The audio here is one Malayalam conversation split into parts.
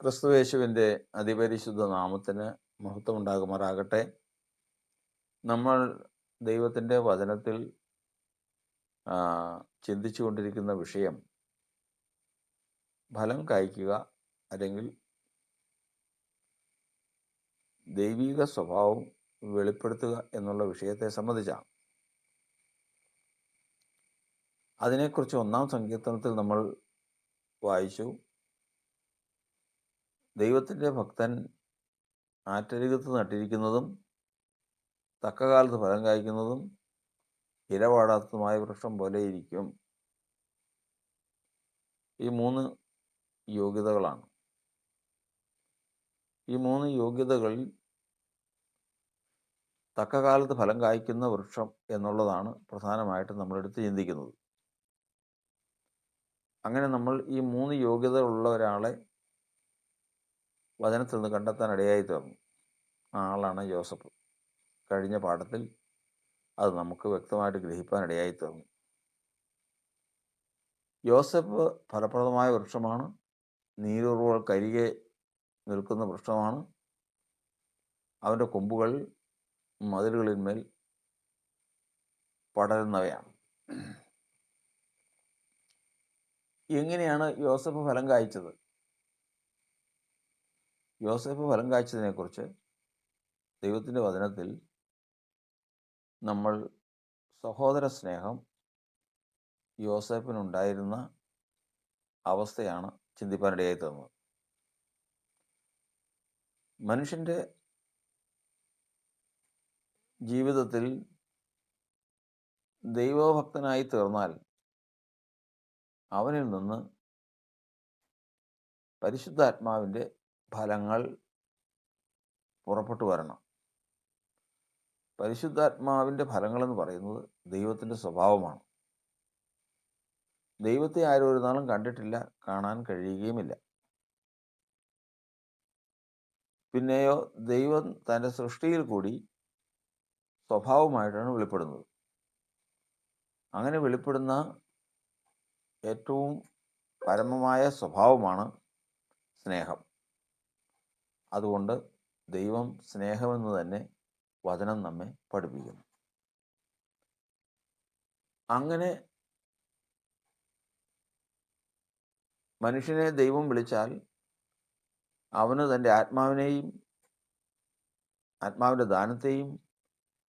ക്രിസ്തുയേശുവിൻ്റെ അതിപരിശുദ്ധ നാമത്തിന് മഹത്വമുണ്ടാകുമാറാകട്ടെ. നമ്മൾ ദൈവത്തിൻ്റെ വചനത്തിൽ ആ, ചിന്തിച്ചുകൊണ്ടിരിക്കുന്ന വിഷയം ഫലം കായ്ക്കുക, അല്ലെങ്കിൽ ദൈവിക സ്വഭാവം വെളിപ്പെടുത്തുക എന്നുള്ള വിഷയത്തെ സംബന്ധിച്ചാണ്. അതിനെക്കുറിച്ച് 1-ാം സങ്കീർത്തനത്തിൽ നമ്മൾ വായിച്ചു. ദൈവത്തിൻ്റെ ഭക്തൻ ആറ്റരികത്ത് നട്ടിരിക്കുന്നതും തക്കകാലത്ത് ഫലം കായ്ക്കുന്നതും ഇലവാടാത്തതുമായ വൃക്ഷം പോലെ ഇരിക്കും. ഈ 3 യോഗ്യതകളാണ്. ഈ 3 യോഗ്യതകളിൽ തക്കകാലത്ത് ഫലം കായ്ക്കുന്ന വൃക്ഷം എന്നുള്ളതാണ് പ്രധാനമായിട്ടും നമ്മളെടുത്ത് ചിന്തിക്കുന്നത്. അങ്ങനെ നമ്മൾ ഈ 3 യോഗ്യതകളുള്ള ഒരാളെ വചനത്തിൽ നിന്ന് കണ്ടെത്താൻ ഇടയായി തീർന്നു. ആ ആളാണ് യോസഫ്. കഴിഞ്ഞ പാഠത്തിൽ അത് നമുക്ക് വ്യക്തമായിട്ട് ഗ്രഹിക്കാൻ ഇടയായി തീർന്നു. യോസഫ് ഫലപ്രദമായ വൃക്ഷമാണ്. നീരുറവുകൾക്കരികെ നിൽക്കുന്ന വൃക്ഷമാണ്. അവൻ്റെ കൊമ്പുകൾ മതിലുകളിന്മേൽ പടരുന്നവയാണ്. എങ്ങനെയാണ് യോസഫ് ഫലം കായ്ച്ചത്? യോസഫ് ഫലം കായ്ച്ചതിനെക്കുറിച്ച് ദൈവത്തിൻ്റെ വചനത്തിൽ നമ്മൾ സഹോദര സ്നേഹം യോസഫിനുണ്ടായിരുന്ന അവസ്ഥയാണ് ചിന്തിപ്പാനിടയായി തീർന്നത്. മനുഷ്യൻ്റെ ജീവിതത്തിൽ ദൈവഭക്തനായി തീർന്നാൽ അവനിൽ നിന്ന് പരിശുദ്ധാത്മാവിൻ്റെ ഫലങ്ങൾ പുറപ്പെട്ടു വരണം. പരിശുദ്ധാത്മാവിൻ്റെ ഫലങ്ങളെന്ന് പറയുന്നത് ദൈവത്തിൻ്റെ സ്വഭാവമാണ്. ദൈവത്തെ ആരും ഒരു നാളും കണ്ടിട്ടില്ല, കാണാൻ കഴിയുകയുമില്ല. പിന്നെയോ ദൈവം തൻ്റെ സൃഷ്ടിയിൽ കൂടി സ്വഭാവമായിട്ടാണ് വെളിപ്പെടുന്നത്. അങ്ങനെ വെളിപ്പെടുന്ന ഏറ്റവും പരമമായ സ്വഭാവമാണ് സ്നേഹം. അതുകൊണ്ട് ദൈവം സ്നേഹമെന്ന് തന്നെ വചനം നമ്മെ പഠിപ്പിക്കുന്നു. അങ്ങനെ മനുഷ്യനെ ദൈവം വിളിച്ചാൽ അവന് തൻ്റെ ആത്മാവിനെയും ആത്മാവിൻ്റെ ദാനത്തെയും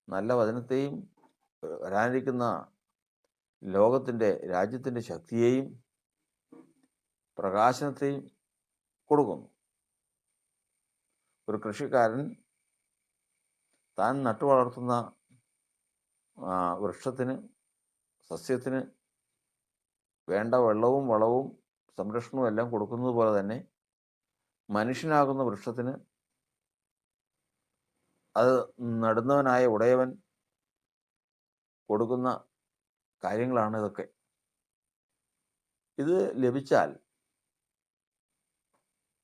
നല്ല വചനത്തെയും വരാനിരിക്കുന്ന ലോകത്തിൻ്റെ രാജ്യത്തിൻ്റെ ശക്തിയെയും പ്രകാശനത്തെയും കൊടുക്കുന്നു. ഒരു കൃഷിക്കാരൻ താൻ നട്ടുവളർത്തുന്ന വൃക്ഷത്തിന്, സസ്യത്തിന് വേണ്ട വെള്ളവും വളവും സംരക്ഷണവും എല്ലാം കൊടുക്കുന്നത് പോലെ തന്നെ മനുഷ്യനാകുന്ന വൃക്ഷത്തിന് അത് നടുന്നവനായ ഉടയവൻ കൊടുക്കുന്ന കാര്യങ്ങളാണ് ഇതൊക്കെ. ഇത് ലഭിച്ചാൽ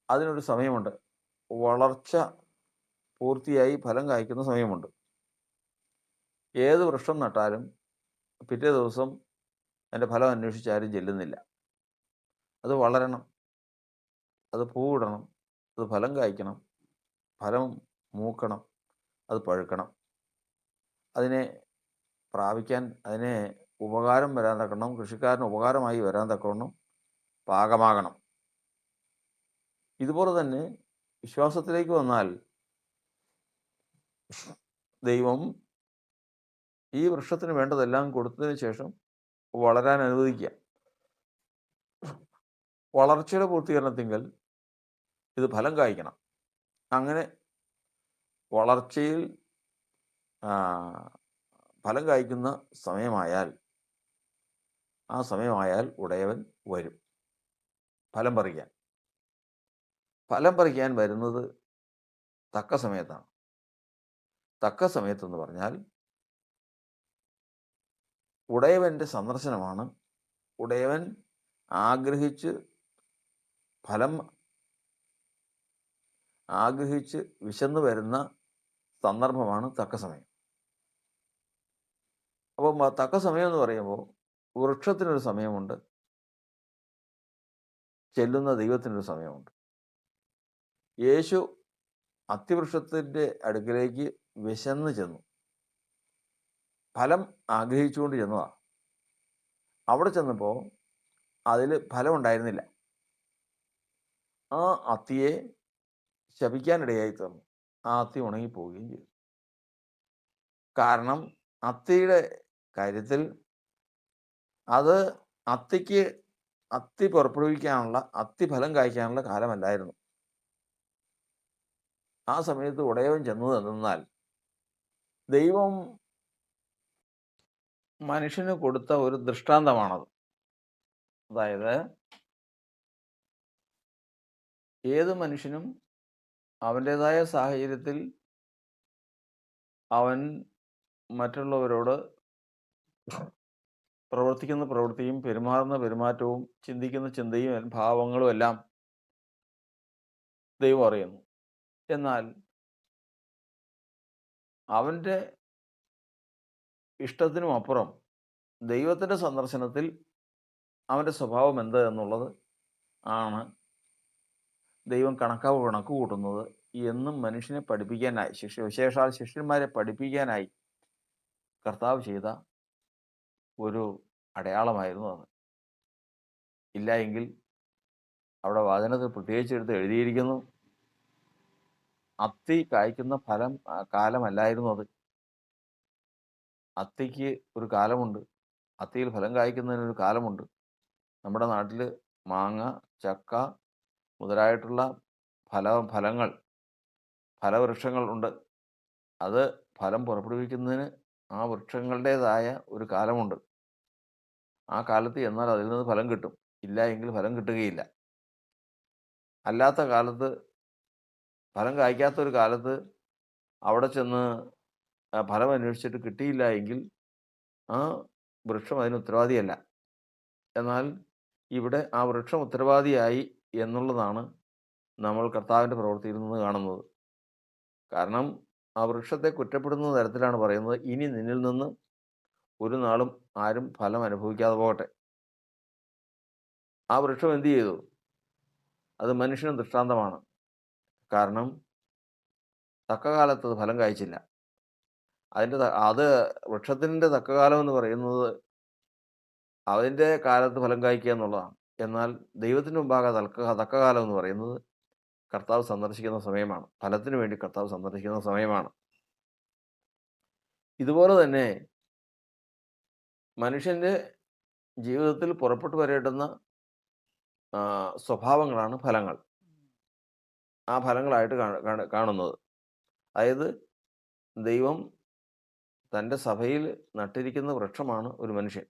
അതിനൊരു സമയമുണ്ട്. വളർച്ച പൂർത്തിയായി ഫലം കായ്ക്കുന്ന സമയമുണ്ട്. ഏത് വൃക്ഷം നട്ടാലും പിറ്റേ ദിവസം അതിൻ്റെ ഫലം അന്വേഷിച്ചാരും ചെല്ലുന്നില്ല. അത് വളരണം, അത് പൂവിടണം, അത് ഫലം കായ്ക്കണം, ഫലം മൂക്കണം, അത് പഴുക്കണം. അതിനെ പ്രാപിക്കാൻ, അതിനെ ഉപകാരം വരാൻ തക്കവണ്ണം, കൃഷിക്കാരന് ഉപകാരമായി വരാൻ തക്കവണ്ണം പാകമാകണം. ഇതുപോലെ തന്നെ വിശ്വാസത്തിലേക്ക് വന്നാൽ ദൈവം ഈ വൃക്ഷത്തിന് വേണ്ടതെല്ലാം കൊടുത്തതിന് ശേഷം വളരാൻ അനുവദിക്കുക. വളർച്ചയുടെ പൂർത്തീകരണത്തിങ്കൽ ഇത് ഫലം കായ്ക്കണം. അങ്ങനെ വളർച്ചയിൽ ഫലം കായ്ക്കുന്ന സമയമായാൽ, ആ സമയമായാൽ ഉടയവൻ വരും ഫലം പറിക്കാൻ. ഫലം പറിക്കാൻ വരുന്നത് തക്ക സമയത്താണ്. തക്ക സമയത്തെന്ന് പറഞ്ഞാൽ ഉടയവൻ്റെ സന്ദർശനമാണ്. ഉടയവൻ ആഗ്രഹിച്ച് വിശന്ന് വരുന്ന സന്ദർഭമാണ് തക്ക സമയം. അപ്പം തക്ക സമയം എന്ന് പറയുമ്പോൾ വൃക്ഷത്തിനൊരു സമയമുണ്ട്, ചെല്ലുന്ന ദൈവത്തിനൊരു സമയമുണ്ട്. യേശു അത്തിവൃക്ഷത്തിൻ്റെ അടുക്കിലേക്ക് വിശന്ന് ചെന്നു. ഫലം ആഗ്രഹിച്ചുകൊണ്ട് ചെന്നതാണ്. അവിടെ ചെന്നപ്പോൾ അതിൽ ഫലം ഉണ്ടായിരുന്നില്ല. ആ അത്തിയെ ശപിക്കാനിടയായി തീർന്നു. ആ അത്തി ഉണങ്ങിപ്പോവുകയും ചെയ്തു. കാരണം അത്തിയുടെ കാര്യത്തിൽ അത് അത്തിക്ക് അത്തി പുറപ്പെടുവിക്കാനുള്ള, അത്തി ഫലം കായ്ക്കാനുള്ള കാലമല്ലായിരുന്നു. ആ സമയത്ത് ഉടയവൻ ചെന്നത് എന്തെന്നാൽ, ദൈവം മനുഷ്യന് കൊടുത്ത ഒരു ദൃഷ്ടാന്തമാണത്. അതായത് ഏത് മനുഷ്യനും അവൻ്റേതായ സാഹചര്യത്തിൽ അവൻ മറ്റുള്ളവരോട് പ്രവർത്തിക്കുന്ന പ്രവൃത്തിയും പെരുമാറുന്ന പെരുമാറ്റവും ചിന്തിക്കുന്ന ചിന്തയും ഭാവങ്ങളും എല്ലാം ദൈവം അറിയുന്നു. എന്നാൽ അവൻ്റെ ഇഷ്ടത്തിനും അപ്പുറം ദൈവത്തിൻ്റെ സന്ദർശനത്തിൽ അവൻ്റെ സ്വഭാവം എന്ത് എന്നുള്ളത് ആണ് ദൈവം കണക്ക് കൂട്ടുന്നത് എന്നും മനുഷ്യനെ പഠിപ്പിക്കാനായി, വിശേഷാൽ ശിഷ്യന്മാരെ പഠിപ്പിക്കാനായി കർത്താവ് ചെയ്ത ഒരു അടയാളമായിരുന്നു അത്. ഇല്ല എങ്കിൽ അവിടെ വചനത്തിൽ പ്രത്യേകിച്ചെടുത്ത് എഴുതിയിരിക്കുന്നു, അത്തി കായ്ക്കുന്ന കാലമല്ലായിരുന്നു അത്. അത്തിക്ക് ഒരു കാലമുണ്ട്, അത്തിയിൽ ഫലം കായ്ക്കുന്നതിനൊരു കാലമുണ്ട്. നമ്മുടെ നാട്ടിൽ മാങ്ങ, ചക്ക മുതലായിട്ടുള്ള ഫലവൃക്ഷങ്ങൾ ഉണ്ട്. അത് ഫലം പുറപ്പെടുവിക്കുന്നതിന് ആ വൃക്ഷങ്ങളുടേതായ ഒരു കാലമുണ്ട്. ആ കാലത്ത് എന്നാൽ അതിൽ നിന്ന് ഫലം കിട്ടും, ഇല്ല എങ്കിൽ ഫലം കിട്ടുകയില്ല. അല്ലാത്ത കാലത്ത്, ഫലം കായ്ക്കാത്തൊരു കാലത്ത് അവിടെ ചെന്ന് ഫലം അന്വേഷിച്ചിട്ട് കിട്ടിയില്ല എങ്കിൽ ആ വൃക്ഷം അതിന് ഉത്തരവാദിയല്ല. എന്നാൽ ഇവിടെ ആ വൃക്ഷം ഉത്തരവാദിയായി എന്നുള്ളതാണ് നമ്മൾ കർത്താവിൻ്റെ പ്രവൃത്തിയിൽ നിന്ന് കാണുന്നത്. കാരണം ആ വൃക്ഷത്തെ കുറ്റപ്പെടുന്ന തരത്തിലാണ് പറയുന്നത്, ഇനി നിന്നിൽ നിന്ന് ഒരു നാളും ആരും ഫലം അനുഭവിക്കാതെ പോകട്ടെ. ആ വൃക്ഷം എന്തു ചെയ്തു? അത് മനുഷ്യന് ദൃഷ്ടാന്തമാണ്. കാരണം തക്ക കാലത്ത് അത് ഫലം കായ്ച്ചില്ല. അത് വൃക്ഷത്തിൻ്റെ തക്കകാലം എന്ന് പറയുന്നത് അതിൻ്റെ കാലത്ത് ഫലം കായ്ക്കുക എന്നുള്ളതാണ്. എന്നാൽ ദൈവത്തിന് മുമ്പാകെ തക്കകാലം എന്ന് പറയുന്നത് കർത്താവ് സന്ദർശിക്കുന്ന സമയമാണ്. ഫലത്തിന് വേണ്ടി കർത്താവ് സന്ദർശിക്കുന്ന സമയമാണ്. ഇതുപോലെ തന്നെ മനുഷ്യൻ്റെ ജീവിതത്തിൽ പുറപ്പെട്ടു വരേണ്ടുന്ന സ്വഭാവങ്ങളാണ് ഫലങ്ങൾ. ആ ഫലങ്ങളായിട്ട് കാണുന്നത്. അതായത് ദൈവം തൻ്റെ സഭയിൽ നട്ടിരിക്കുന്ന വൃക്ഷമാണ് ഒരു മനുഷ്യൻ.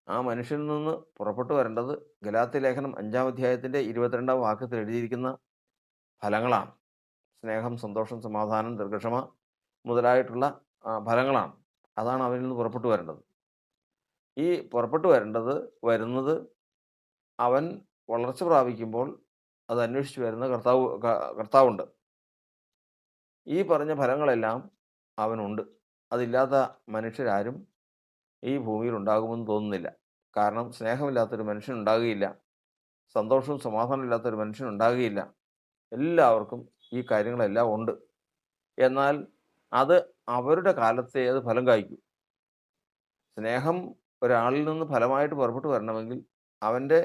ആ മനുഷ്യനിൽ നിന്ന് പുറപ്പെട്ടു വരേണ്ടത് ഗലാത്യ ലേഖനം 5-ാം അധ്യായത്തിൻ്റെ 22-ാം വാക്യത്തിൽ എഴുതിയിരിക്കുന്ന ഫലങ്ങളാണ്. സ്നേഹം, സന്തോഷം, സമാധാനം, ദീർഘക്ഷമ മുതലായിട്ടുള്ള ഫലങ്ങളാണ്. അതാണ് അവനിൽ നിന്ന് പുറപ്പെട്ടു വരേണ്ടത്. ഈ പുറപ്പെട്ടു വരുന്നത് അവൻ വളർച്ച പ്രാപിക്കുമ്പോൾ അത് അന്വേഷിച്ച് വരുന്ന കർത്താവുണ്ട്. ഈ പറഞ്ഞ ഫലങ്ങളെല്ലാം അവനുണ്ട്. അതില്ലാത്ത മനുഷ്യരാരും ഈ ഭൂമിയിൽ ഉണ്ടാകുമെന്ന് തോന്നുന്നില്ല. കാരണം സ്നേഹമില്ലാത്തൊരു മനുഷ്യനുണ്ടാകുകയില്ല, സന്തോഷവും സമാധാനവും ഇല്ലാത്തൊരു മനുഷ്യനുണ്ടാകുകയില്ല. എല്ലാവർക്കും ഈ കാര്യങ്ങളെല്ലാം ഉണ്ട്. എന്നാൽ അത് അവരുടെ കാലത്തെ അത് ഫലം കായ്ക്കൂ. സ്നേഹം ഒരാളിൽ നിന്ന് ഫലമായിട്ട് പുറപ്പെട്ടു വരണമെങ്കിൽ അവൻ്റെ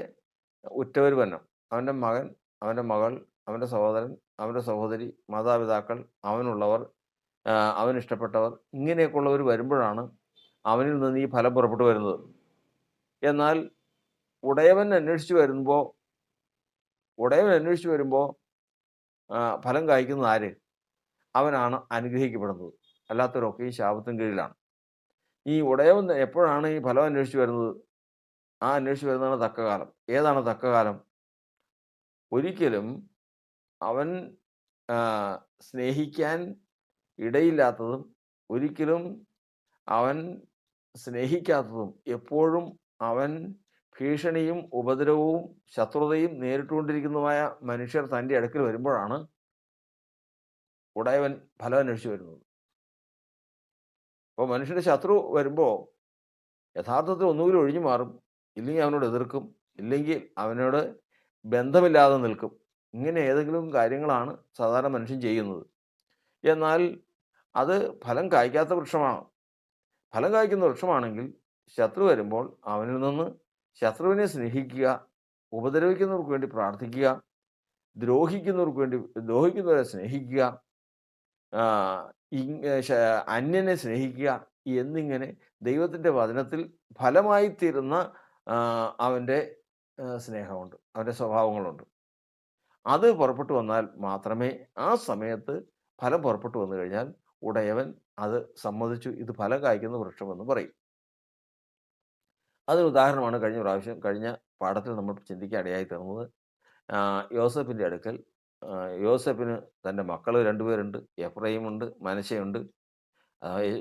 ഉറ്റവർ വരണം. അവൻ്റെ മകൻ, അവൻ്റെ മകൾ, അവൻ്റെ സഹോദരൻ, അവൻ്റെ സഹോദരി, മാതാപിതാക്കൾ, അവനുള്ളവർ, അവനിഷ്ടപ്പെട്ടവർ, ഇങ്ങനെയൊക്കെയുള്ളവർ വരുമ്പോഴാണ് അവനിൽ നിന്ന് ഈ ഫലം പുറപ്പെട്ടു വരുന്നത്. എന്നാൽ ഉടയവൻ അന്വേഷിച്ച് വരുമ്പോൾ ഫലം കായ്ക്കുന്നത് ആര്? അവനാണ് അനുഗ്രഹിക്കപ്പെടുന്നത്. അല്ലാത്തവരൊക്കെ ഈ ശാപത്തിന് കീഴിലാണ്. ഈ ഉടയവൻ എപ്പോഴാണ് ഈ ഫലം അന്വേഷിച്ച് വരുന്നത്? ആ അന്വേഷിച്ച് വരുന്നതാണ് തക്കകാലം. ഏതാണ് തക്കകാലം? ഒരിക്കലും അവൻ സ്നേഹിക്കാൻ ഇടയില്ലാത്തതും ഒരിക്കലും അവൻ സ്നേഹിക്കാത്തതും എപ്പോഴും അവൻ ഭീഷണിയും ഉപദ്രവവും ശത്രുതയും നേരിട്ടുകൊണ്ടിരിക്കുന്നതുമായ മനുഷ്യർ തൻ്റെ അടുക്കൽ വരുമ്പോഴാണ് ഉടയവൻ ഫലം അന്വേഷിച്ച് വരുന്നത്. അപ്പോൾ മനുഷ്യൻ്റെ ശത്രു വരുമ്പോൾ യഥാർത്ഥത്തിൽ ഒന്നുകിൽ ഒഴിഞ്ഞു മാറും, ഇല്ലെങ്കിൽ അവനോട് എതിർക്കും, ഇല്ലെങ്കിൽ അവനോട് ബന്ധമില്ലാതെ നിൽക്കും. ഇങ്ങനെ ഏതെങ്കിലും കാര്യങ്ങളാണ് സാധാരണ മനുഷ്യൻ ചെയ്യുന്നത്. എന്നാൽ അത് ഫലം കായ്ക്കാത്ത വൃക്ഷമാണ്. ഫലം കായ്ക്കുന്ന വൃക്ഷമാണെങ്കിൽ ശത്രു വരുമ്പോൾ അവനിൽ നിന്ന് ശത്രുവിനെ സ്നേഹിക്കുക, ഉപദ്രവിക്കുന്നവർക്ക് വേണ്ടി പ്രാർത്ഥിക്കുക, ദ്രോഹിക്കുന്നവരെ സ്നേഹിക്കുക, ആഹ്, അന്യനെ സ്നേഹിക്കുക എന്നിങ്ങനെ ദൈവത്തിൻ്റെ വചനത്തിൽ ഫലമായിത്തീരുന്ന അവൻ്റെ സ്നേഹമുണ്ട്, അവൻ്റെ സ്വഭാവങ്ങളുണ്ട്. അത് പുറപ്പെട്ടു വന്നാൽ മാത്രമേ ആ സമയത്ത് ഫലം പുറപ്പെട്ടു വന്നു കഴിഞ്ഞാൽ ഉടയവൻ അത് സമ്മതിച്ചു, ഇത് ഫലം കായ്ക്കുന്ന വൃക്ഷമെന്ന് പറയും. അതിന് ഉദാഹരണമാണ് കഴിഞ്ഞ പാഠത്തിൽ നമ്മൾ ചിന്തിക്കാൻ ഇടയായി തീർന്നത്. യോസേഫിൻ്റെ അടുക്കൽ യോസേഫിന് തൻ്റെ മക്കൾ 2 പേരുണ്ട്. എഫ്രയീമുണ്ട്, മനശ്ശെയുണ്ട്.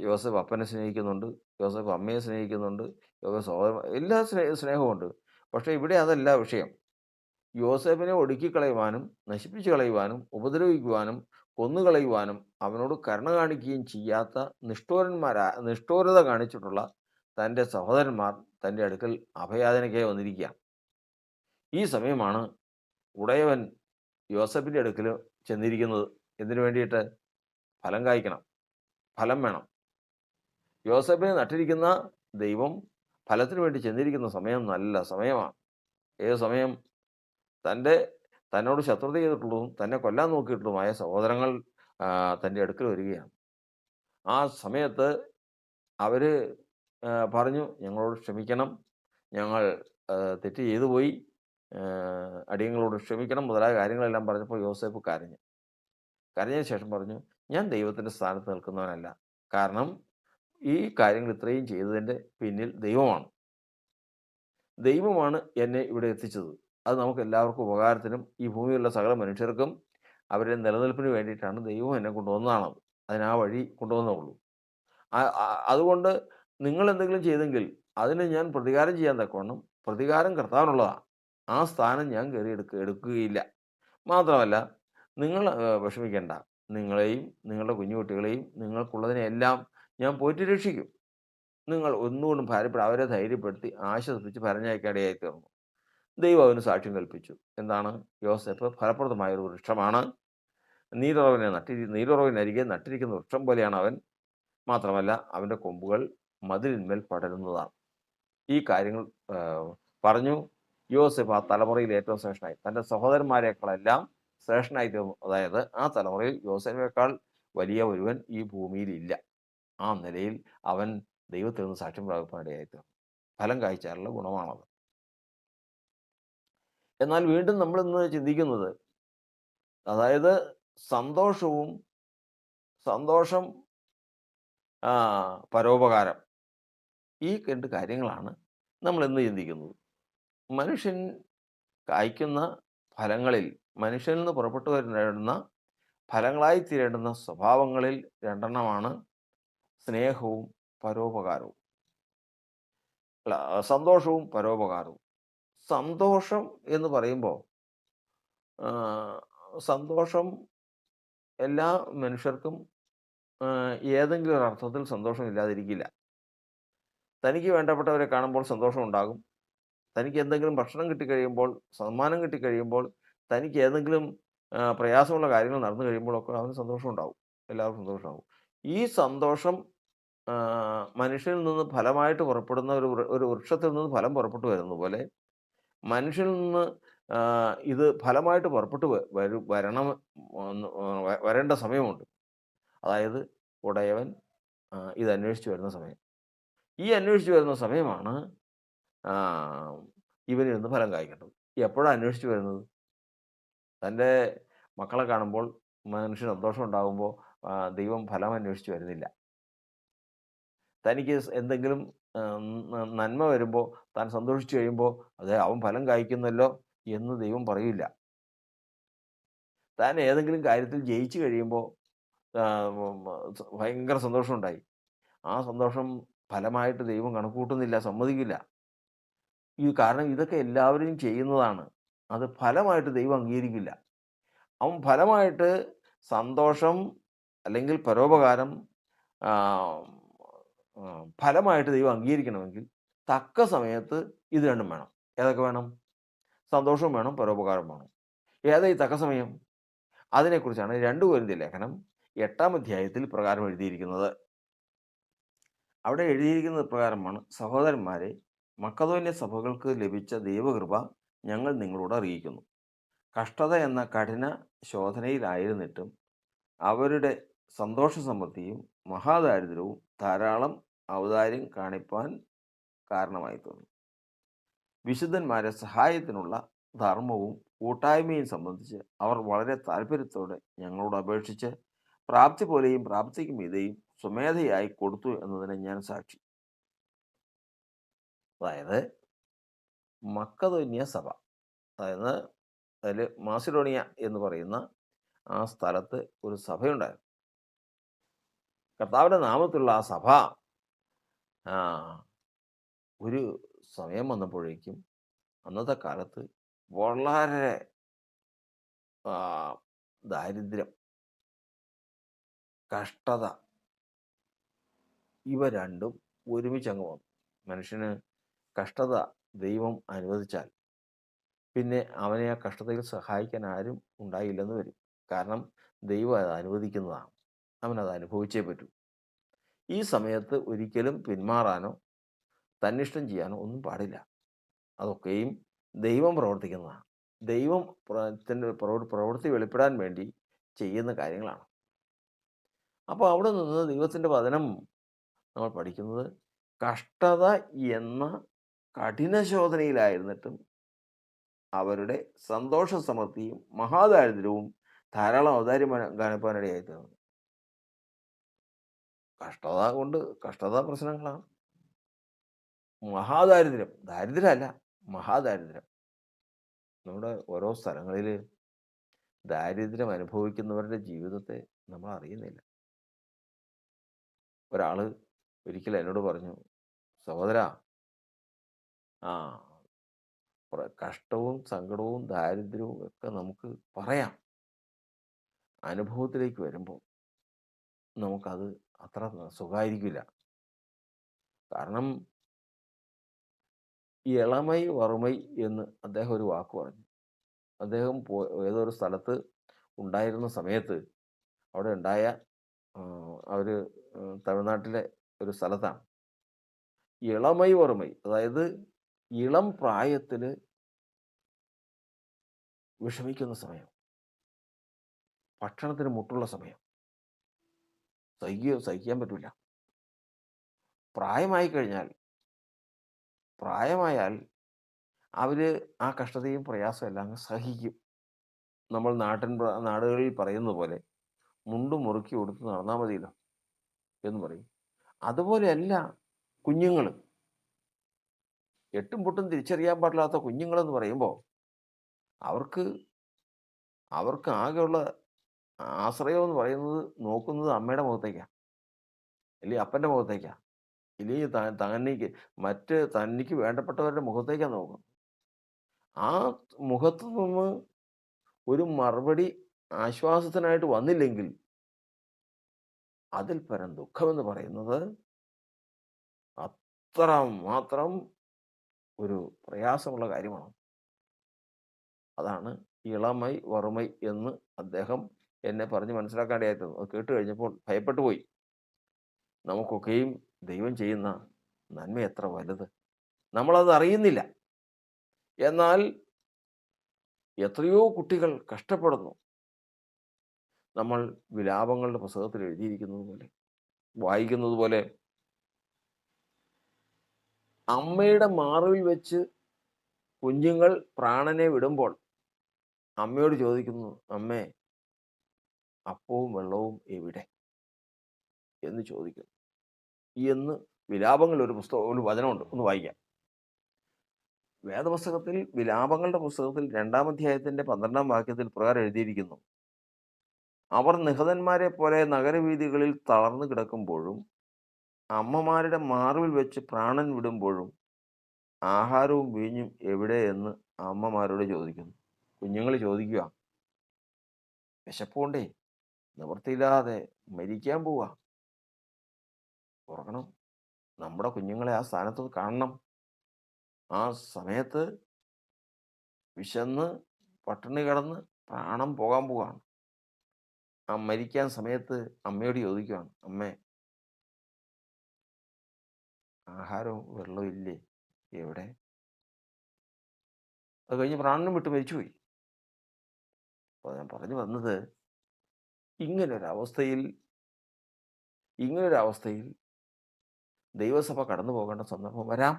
യോസേഫ് അപ്പനെ സ്നേഹിക്കുന്നുണ്ട്, യോസേഫ് അമ്മയെ സ്നേഹിക്കുന്നുണ്ട്, യോസേഫ് സഹോദരൻ എല്ലാ സ്നേഹവുമുണ്ട്. പക്ഷേ ഇവിടെ അതല്ല വിഷയം. യോസേഫിനെ ഒടുക്കിക്കളയുവാനും നശിപ്പിച്ചു കളയുവാനും ഉപദ്രവിക്കുവാനും കൊന്നുകളയുവാനും അവനോട് കരുണ കാണിക്കുകയും ചെയ്യാത്ത നിഷ്ഠൂരത കാണിച്ചിട്ടുള്ള തൻ്റെ സഹോദരന്മാർ തൻ്റെ അടുക്കൽ അഭയാചനയ്ക്കായി വന്നിരിക്കുകയാണ്. ഈ സമയമാണ് ഉടയവൻ യോസേഫിൻ്റെ അടുക്കൽ ചെന്നിരിക്കുന്നത്. എന്തിനു വേണ്ടിയിട്ട്? ഫലം കായ്ക്കണം, ഫലം വേണം. യോസേഫിനെ നട്ടിരിക്കുന്ന ദൈവം ഫലത്തിന് വേണ്ടി ചെന്നിരിക്കുന്ന സമയം നല്ല സമയമാണ്. ഏത് സമയം? തന്നോട് ശത്രുത ചെയ്തിട്ടുള്ളതും തന്നെ കൊല്ലാൻ നോക്കിയിട്ടുള്ളതുമായ സഹോദരങ്ങൾ തൻ്റെ അടുക്കൽ വരികയാണ്. ആ സമയത്ത് അവർ പറഞ്ഞു, ഞങ്ങളോട് ക്ഷമിക്കണം, ഞങ്ങൾ തെറ്റ് ചെയ്തു പോയി, അടിയങ്ങളോട് ക്ഷമിക്കണം മുതലായ കാര്യങ്ങളെല്ലാം പറഞ്ഞപ്പോൾ യോസേഫ് കരഞ്ഞു. കരഞ്ഞതിന് ശേഷം പറഞ്ഞു, ഞാൻ ദൈവത്തിൻ്റെ സ്ഥാനത്ത് നിൽക്കുന്നവനല്ല. കാരണം ഈ കാര്യങ്ങൾ ഇത്രയും ചെയ്തതിൻ്റെ പിന്നിൽ ദൈവമാണ് എന്നെ ഇവിടെ എത്തിച്ചത്. അത് നമുക്ക് എല്ലാവർക്കും ഉപകാരത്തിനും ഈ ഭൂമിയിലുള്ള സകല മനുഷ്യർക്കും അവരുടെ നിലനിൽപ്പിന് വേണ്ടിയിട്ടാണ് ദൈവം എന്നെ കൊണ്ടുവന്നതാണത്. അതിനാ വഴി കൊണ്ടുവന്നേ. അതുകൊണ്ട് നിങ്ങൾ എന്തെങ്കിലും ചെയ്തെങ്കിൽ അതിന് ഞാൻ പ്രതികാരം ചെയ്യാൻ തക്കവണ്ണം പ്രതികാരം കർത്താവിനുള്ളതാണ്. ആ സ്ഥാനം ഞാൻ എടുക്കുകയില്ല. മാത്രമല്ല, നിങ്ങൾ വിഷമിക്കേണ്ട. നിങ്ങളെയും നിങ്ങളുടെ കുഞ്ഞുകുട്ടികളെയും നിങ്ങൾക്കുള്ളതിനെയെല്ലാം ഞാൻ പോറ്റി രക്ഷിക്കും. നിങ്ങൾ ഒന്നുകൊണ്ടും ഭാരപ്പെടാതെ അവരെ ധൈര്യപ്പെടുത്തി ആശ്വസിപ്പിച്ച് പറഞ്ഞയക്കാനിടയായി തീർന്നു. ദൈവം അവന് സാക്ഷ്യം കൽപ്പിച്ചു. എന്താണ്? യോസേഫ് ഫലപ്രദമായ ഒരു വൃക്ഷമാണ്. നീരുറവിനരികെ നട്ടിരിക്കുന്ന വൃക്ഷം പോലെയാണ് അവൻ. മാത്രമല്ല, അവൻ്റെ കൊമ്പുകൾ മതിലിന്മേൽ പടരുന്നതാണ്. ഈ കാര്യങ്ങൾ പറഞ്ഞു. യോസേഫ് ആ തലമുറയിൽ ഏറ്റവും ശ്രേഷ്ഠനായി, തൻ്റെ സഹോദരന്മാരെക്കാളെല്ലാം ശ്രേഷ്ഠനായി തീർന്നു. അതായത് ആ തലമുറയിൽ യോസേഫിനേക്കാൾ വലിയ ഒരുവൻ ഈ ഭൂമിയിലില്ല. ആ നിലയിൽ അവൻ ദൈവത്തിൽ നിന്ന് സാക്ഷ്യം പ്രാപിപ്പാനിടയായി തീർന്നു. ഫലം കായ്ച്ചാലുള്ള ഗുണമാണത്. എന്നാൽ വീണ്ടും നമ്മളിന്ന് ചിന്തിക്കുന്നത്, അതായത് സന്തോഷം, പരോപകാരം, ഈ 2 കാര്യങ്ങളാണ് നമ്മളിന്ന് ചിന്തിക്കുന്നത്. മനുഷ്യൻ കായ്ക്കുന്ന ഫലങ്ങളിൽ, മനുഷ്യനിൽ നിന്ന് പുറപ്പെട്ടു വരുന്ന ഫലങ്ങളായി തീരേണ്ടുന്ന സ്വഭാവങ്ങളിൽ 2 സ്നേഹവും പരോപകാരവും. സന്തോഷവും പരോപകാരവും. സന്തോഷം എന്ന് പറയുമ്പോൾ സന്തോഷം എല്ലാ മനുഷ്യർക്കും ഏതെങ്കിലും ഒരു അർത്ഥത്തിൽ സന്തോഷം ഇല്ലാതിരിക്കില്ല. തനിക്ക് വേണ്ടപ്പെട്ടവരെ കാണുമ്പോൾ സന്തോഷമുണ്ടാകും. തനിക്ക് എന്തെങ്കിലും ഭക്ഷണം കിട്ടിക്കഴിയുമ്പോൾ, സമ്മാനം കിട്ടിക്കഴിയുമ്പോൾ, തനിക്ക് ഏതെങ്കിലും പ്രയാസമുള്ള കാര്യങ്ങൾ നടന്നു കഴിയുമ്പോഴൊക്കെ അവന് സന്തോഷമുണ്ടാകും. എല്ലാവർക്കും സന്തോഷമാകും. ഈ സന്തോഷം മനുഷ്യനിൽ നിന്ന് ഫലമായിട്ട് പുറപ്പെടുന്ന ഒരു വൃക്ഷത്തിൽ നിന്ന് ഫലം പുറപ്പെട്ടു വരുന്നത് പോലെ മനുഷ്യനിൽ നിന്ന് ഇത് ഫലമായിട്ട് പുറപ്പെട്ടു വരേണ്ട സമയമുണ്ട്. അതായത് ഉടയവൻ ഇത് അന്വേഷിച്ച് വരുന്ന സമയം. ഈ അന്വേഷിച്ച് വരുന്ന സമയമാണ് ഇവനിൽ നിന്ന് ഫലം കായ്ക്കേണ്ടത്. എപ്പോഴാണ് അന്വേഷിച്ച് വരുന്നത്? തൻ്റെ മക്കളെ കാണുമ്പോൾ മനുഷ്യന് സന്തോഷം ഉണ്ടാകുമ്പോൾ ദൈവം ഫലം അന്വേഷിച്ച് വരുന്നില്ല. തനിക്ക് എന്തെങ്കിലും നന്മ വരുമ്പോൾ, താൻ സന്തോഷിച്ചു കഴിയുമ്പോൾ, അതെ അവൻ ഫലം കായ്ക്കുന്നല്ലോ എന്ന് ദൈവം പറയില്ല. താൻ ഏതെങ്കിലും കാര്യത്തിൽ ജയിച്ചു കഴിയുമ്പോൾ ഭയങ്കര സന്തോഷമുണ്ടായി, ആ സന്തോഷം ഫലമായിട്ട് ദൈവം കണക്കുകൂട്ടുന്നില്ല, സമ്മതിക്കില്ല. കാരണം ഇതൊക്കെ എല്ലാവരും ചെയ്യുന്നതാണ്. അത് ഫലമായിട്ട് ദൈവം അംഗീകരിക്കില്ല. അവൻ ഫലമായിട്ട് സന്തോഷം അല്ലെങ്കിൽ പരോപകാരം ഫലമായിട്ട് ദൈവം അംഗീകരിക്കണമെങ്കിൽ തക്ക സമയത്ത് ഇത് 2 വേണം. ഏതൊക്കെ വേണം? സന്തോഷവും വേണം, പരോപകാരം വേണം. ഏതാ ഈ തക്ക സമയം? അതിനെക്കുറിച്ചാണ് 2 കൊരിന്ത്യർ ലേഖനം 8-ാം അധ്യായത്തിൽ ഇപ്രകാരം എഴുതിയിരിക്കുന്നത്. അവിടെ എഴുതിയിരിക്കുന്നത് ഇപ്രകാരമാണ്: സഹോദരന്മാരെ, മക്കെദോന്യ സഭകൾക്ക് ലഭിച്ച ദൈവകൃപ ഞങ്ങൾ നിങ്ങളോട് അറിയിക്കുന്നു. കഷ്ടത എന്ന കഠിന ശോധനയിലായിരുന്നിട്ടും അവരുടെ സന്തോഷസമൃദ്ധിയും മഹാദാരിദ്ര്യവും ധാരാളം ഔദാര്യം കാണിപ്പാൻ കാരണമായി തീർന്നു. വിശുദ്ധന്മാരെ സഹായത്തിനുള്ള ധർമ്മവും കൂട്ടായ്മയും സംബന്ധിച്ച് അവർ വളരെ താല്പര്യത്തോടെ ഞങ്ങളോട് അപേക്ഷിച്ച് പ്രാപ്തി പോലെയും പ്രാപ്തിക്ക് മീതെയും സ്വമേധയായി കൊടുത്തു എന്നതിന് ഞാൻ സാക്ഷി. അതായത് മക്കെദോന്യ സഭ, അതായത് അതിൽ മാസിഡോണിയ എന്ന് പറയുന്ന ആ സ്ഥലത്ത് ഒരു സഭയുണ്ടായിരുന്നു. കർത്താവിൻ്റെ നാമത്തിലുള്ള ആ സഭ ആ, ഒരു സമയം വന്നപ്പോഴേക്കും അന്നത്തെ കാലത്ത് വളരെ ആ, ദാരിദ്ര്യം, കഷ്ടത, ഇവ രണ്ടും ഒരുമിച്ചങ്ങ് വന്നു. മനുഷ്യന് കഷ്ടത ദൈവം അനുവദിച്ചാൽ പിന്നെ അവനെ ആ കഷ്ടതയിൽ സഹായിക്കാൻ ആരും ഉണ്ടായില്ലെന്ന് വരും. കാരണം ദൈവം അത് അനുവദിക്കുന്നതാണ്, അവനത് അനുഭവിച്ചേ പറ്റൂ. ഈ സമയത്ത് ഒരിക്കലും പിന്മാറാനോ തന്നിഷ്ടം ചെയ്യാനോ ഒന്നും പാടില്ല. അതൊക്കെയും ദൈവം പ്രവർത്തിക്കുന്നതാണ്. ദൈവം പ്രവൃത്തി വെളിപ്പെടാൻ വേണ്ടി ചെയ്യുന്ന കാര്യങ്ങളാണ്. അപ്പോൾ അവിടെ നിന്ന് ദൈവത്തിൻ്റെ വചനം നമ്മൾ പഠിക്കുന്നത്, കഷ്ടത എന്ന കഠിന ശോധനയിലായിരുന്നിട്ടും അവരുടെ സന്തോഷ സമൃദ്ധിയും മഹാദാരിദ്ര്യവും ധാരാളം ഔദാര്യം കാണിപ്പാനിടയായി തീർന്നു. കഷ്ടത കൊണ്ട് കഷ്ടത പ്രശ്നങ്ങളാണ്. മഹാദാരിദ്ര്യം, ദാരിദ്ര്യമല്ല, മഹാദാരിദ്ര്യം. നമ്മുടെ ഓരോ സ്ഥലങ്ങളിൽ ദാരിദ്ര്യം അനുഭവിക്കുന്നവരുടെ ജീവിതത്തെ നമ്മൾ അറിയുന്നില്ല. ഒരാൾ ഒരിക്കൽ എന്നോട് പറഞ്ഞു, സഹോദരാ, ആ കഷ്ടവും സങ്കടവും ദാരിദ്ര്യവും ഒക്കെ നമുക്ക് പറയാം, അനുഭവത്തിലേക്ക് വരുമ്പോൾ നമുക്കത് അത്ര സുഖമായിരിക്കില്ല. കാരണം ഇളമൈ വറുമൈ എന്ന് അദ്ദേഹം ഒരു വാക്ക് പറഞ്ഞു. അദ്ദേഹം ഏതൊരു സ്ഥലത്ത് ഉണ്ടായിരുന്ന സമയത്ത് അവിടെ ഉണ്ടായ അവർ തമിഴ്നാട്ടിലെ ഒരു സ്ഥലത്താണ്. ഇളമൈ വറുമൈ, അതായത് ഇളം പ്രായത്തിൽ വിഷമിക്കുന്ന സമയം, ഭക്ഷണത്തിന് മുട്ടുള്ള സമയം, സഹിക്കാൻ പറ്റില്ല. പ്രായമായാൽ അവർ ആ കഷ്ടതയും പ്രയാസം എല്ലാം സഹിക്കും. നമ്മൾ നാടുകളിൽ പറയുന്നത് പോലെ മുണ്ടും മുറുക്കി കൊടുത്ത് നടന്നാൽ മതിയല്ലോ എന്ന് പറയും. അതുപോലെയല്ല കുഞ്ഞുങ്ങൾ. എട്ടും പൊട്ടും തിരിച്ചറിയാൻ പാടില്ലാത്ത കുഞ്ഞുങ്ങളെന്ന് പറയുമ്പോൾ അവർക്ക് ആകെയുള്ള ആശ്രയം എന്ന് പറയുന്നത് നോക്കുന്നത് അമ്മയുടെ മുഖത്തേക്കാണ്, അല്ലെങ്കിൽ അപ്പൻ്റെ മുഖത്തേക്കാണ്, ഇല്ലെങ്കിൽ തനിക്ക് വേണ്ടപ്പെട്ടവരുടെ മുഖത്തേക്കാണ് നോക്കുന്നത്. ആ മുഖത്ത് നിന്ന് ഒരു മറുപടി ആശ്വാസത്തിനായിട്ട് വന്നില്ലെങ്കിൽ അതിൽ പരം ദുഃഖമെന്ന് പറയുന്നത് അത്ര മാത്രം ഒരു പ്രയാസമുള്ള കാര്യമാണ്. അതാണ് ഇളമൈ വറുമൈ എന്ന് അദ്ദേഹം എന്നെ പറഞ്ഞ് മനസ്സിലാക്കാണ്ടിയായിരുന്നു. അത് കേട്ട് കഴിഞ്ഞപ്പോൾ ഭയപ്പെട്ടു പോയി. നമുക്കൊക്കെയും ദൈവം ചെയ്യുന്ന നന്മ എത്ര വലുത്, നമ്മളത് അറിയുന്നില്ല. എന്നാൽ എത്രയോ കുട്ടികൾ കഷ്ടപ്പെടുന്നു. നമ്മൾ വിലാപങ്ങളുടെ പുസ്തകത്തിൽ വായിക്കുന്നത് പോലെ അമ്മയുടെ മാറിൽ വെച്ച് കുഞ്ഞുങ്ങൾ പ്രാണനെ വിടുമ്പോൾ അമ്മയോട് ചോദിക്കുന്നു, അമ്മേ, അപ്പവും വെള്ളവും എവിടെ എന്ന് ചോദിക്കുന്നു എന്ന് വിലാപങ്ങളുടെ ഒരു വചനമുണ്ട്, ഒന്ന് വായിക്കാം. വേദപുസ്തകത്തിൽ, വിലാപങ്ങളുടെ പുസ്തകത്തിൽ 2-ാം അധ്യായത്തിൻ്റെ 12-ാം വാക്യത്തിൽ പ്രകാരം എഴുതിയിരിക്കുന്നു, അവർ നിഹതന്മാരെ പോലെ നഗരവീഥികളിൽ തളർന്നു കിടക്കുമ്പോഴും അമ്മമാരുടെ മാറിൽ വെച്ച് പ്രാണൻ വിടുമ്പോഴും ആഹാരവും വീഞ്ഞും എവിടെ എന്ന് അമ്മമാരോട് ചോദിക്കുന്നു. കുഞ്ഞുങ്ങൾ ചോദിക്കുക, വിശപ്പുകൊണ്ടേ നിവൃത്തിയില്ലാതെ മരിക്കാൻ പോവാ, ഓർക്കണം, നമ്മുടെ കുഞ്ഞുങ്ങളെ ആ സ്ഥാനത്ത് കാണണം. ആ സമയത്ത് വിശന്ന് പട്ടിണി കിടന്ന് പ്രാണൻ പോകാൻ പോവാണ്. ആ മരിക്കാൻ സമയത്ത് അമ്മയോട് ചോദിക്കുവാണ്, "അമ്മേ, ആഹാരവും വെള്ളവും ഇല്ലേ? എവിടെ?" അത് കഴിഞ്ഞ് പ്രാണനും വിട്ട് മരിച്ചുപോയി. അപ്പോൾ ഞാൻ പറഞ്ഞു വന്നത്, ഇങ്ങനൊരവസ്ഥയിൽ ഇങ്ങനൊരവസ്ഥയിൽ ദൈവസഭ കടന്നു പോകേണ്ട സന്ദർഭം വരാം.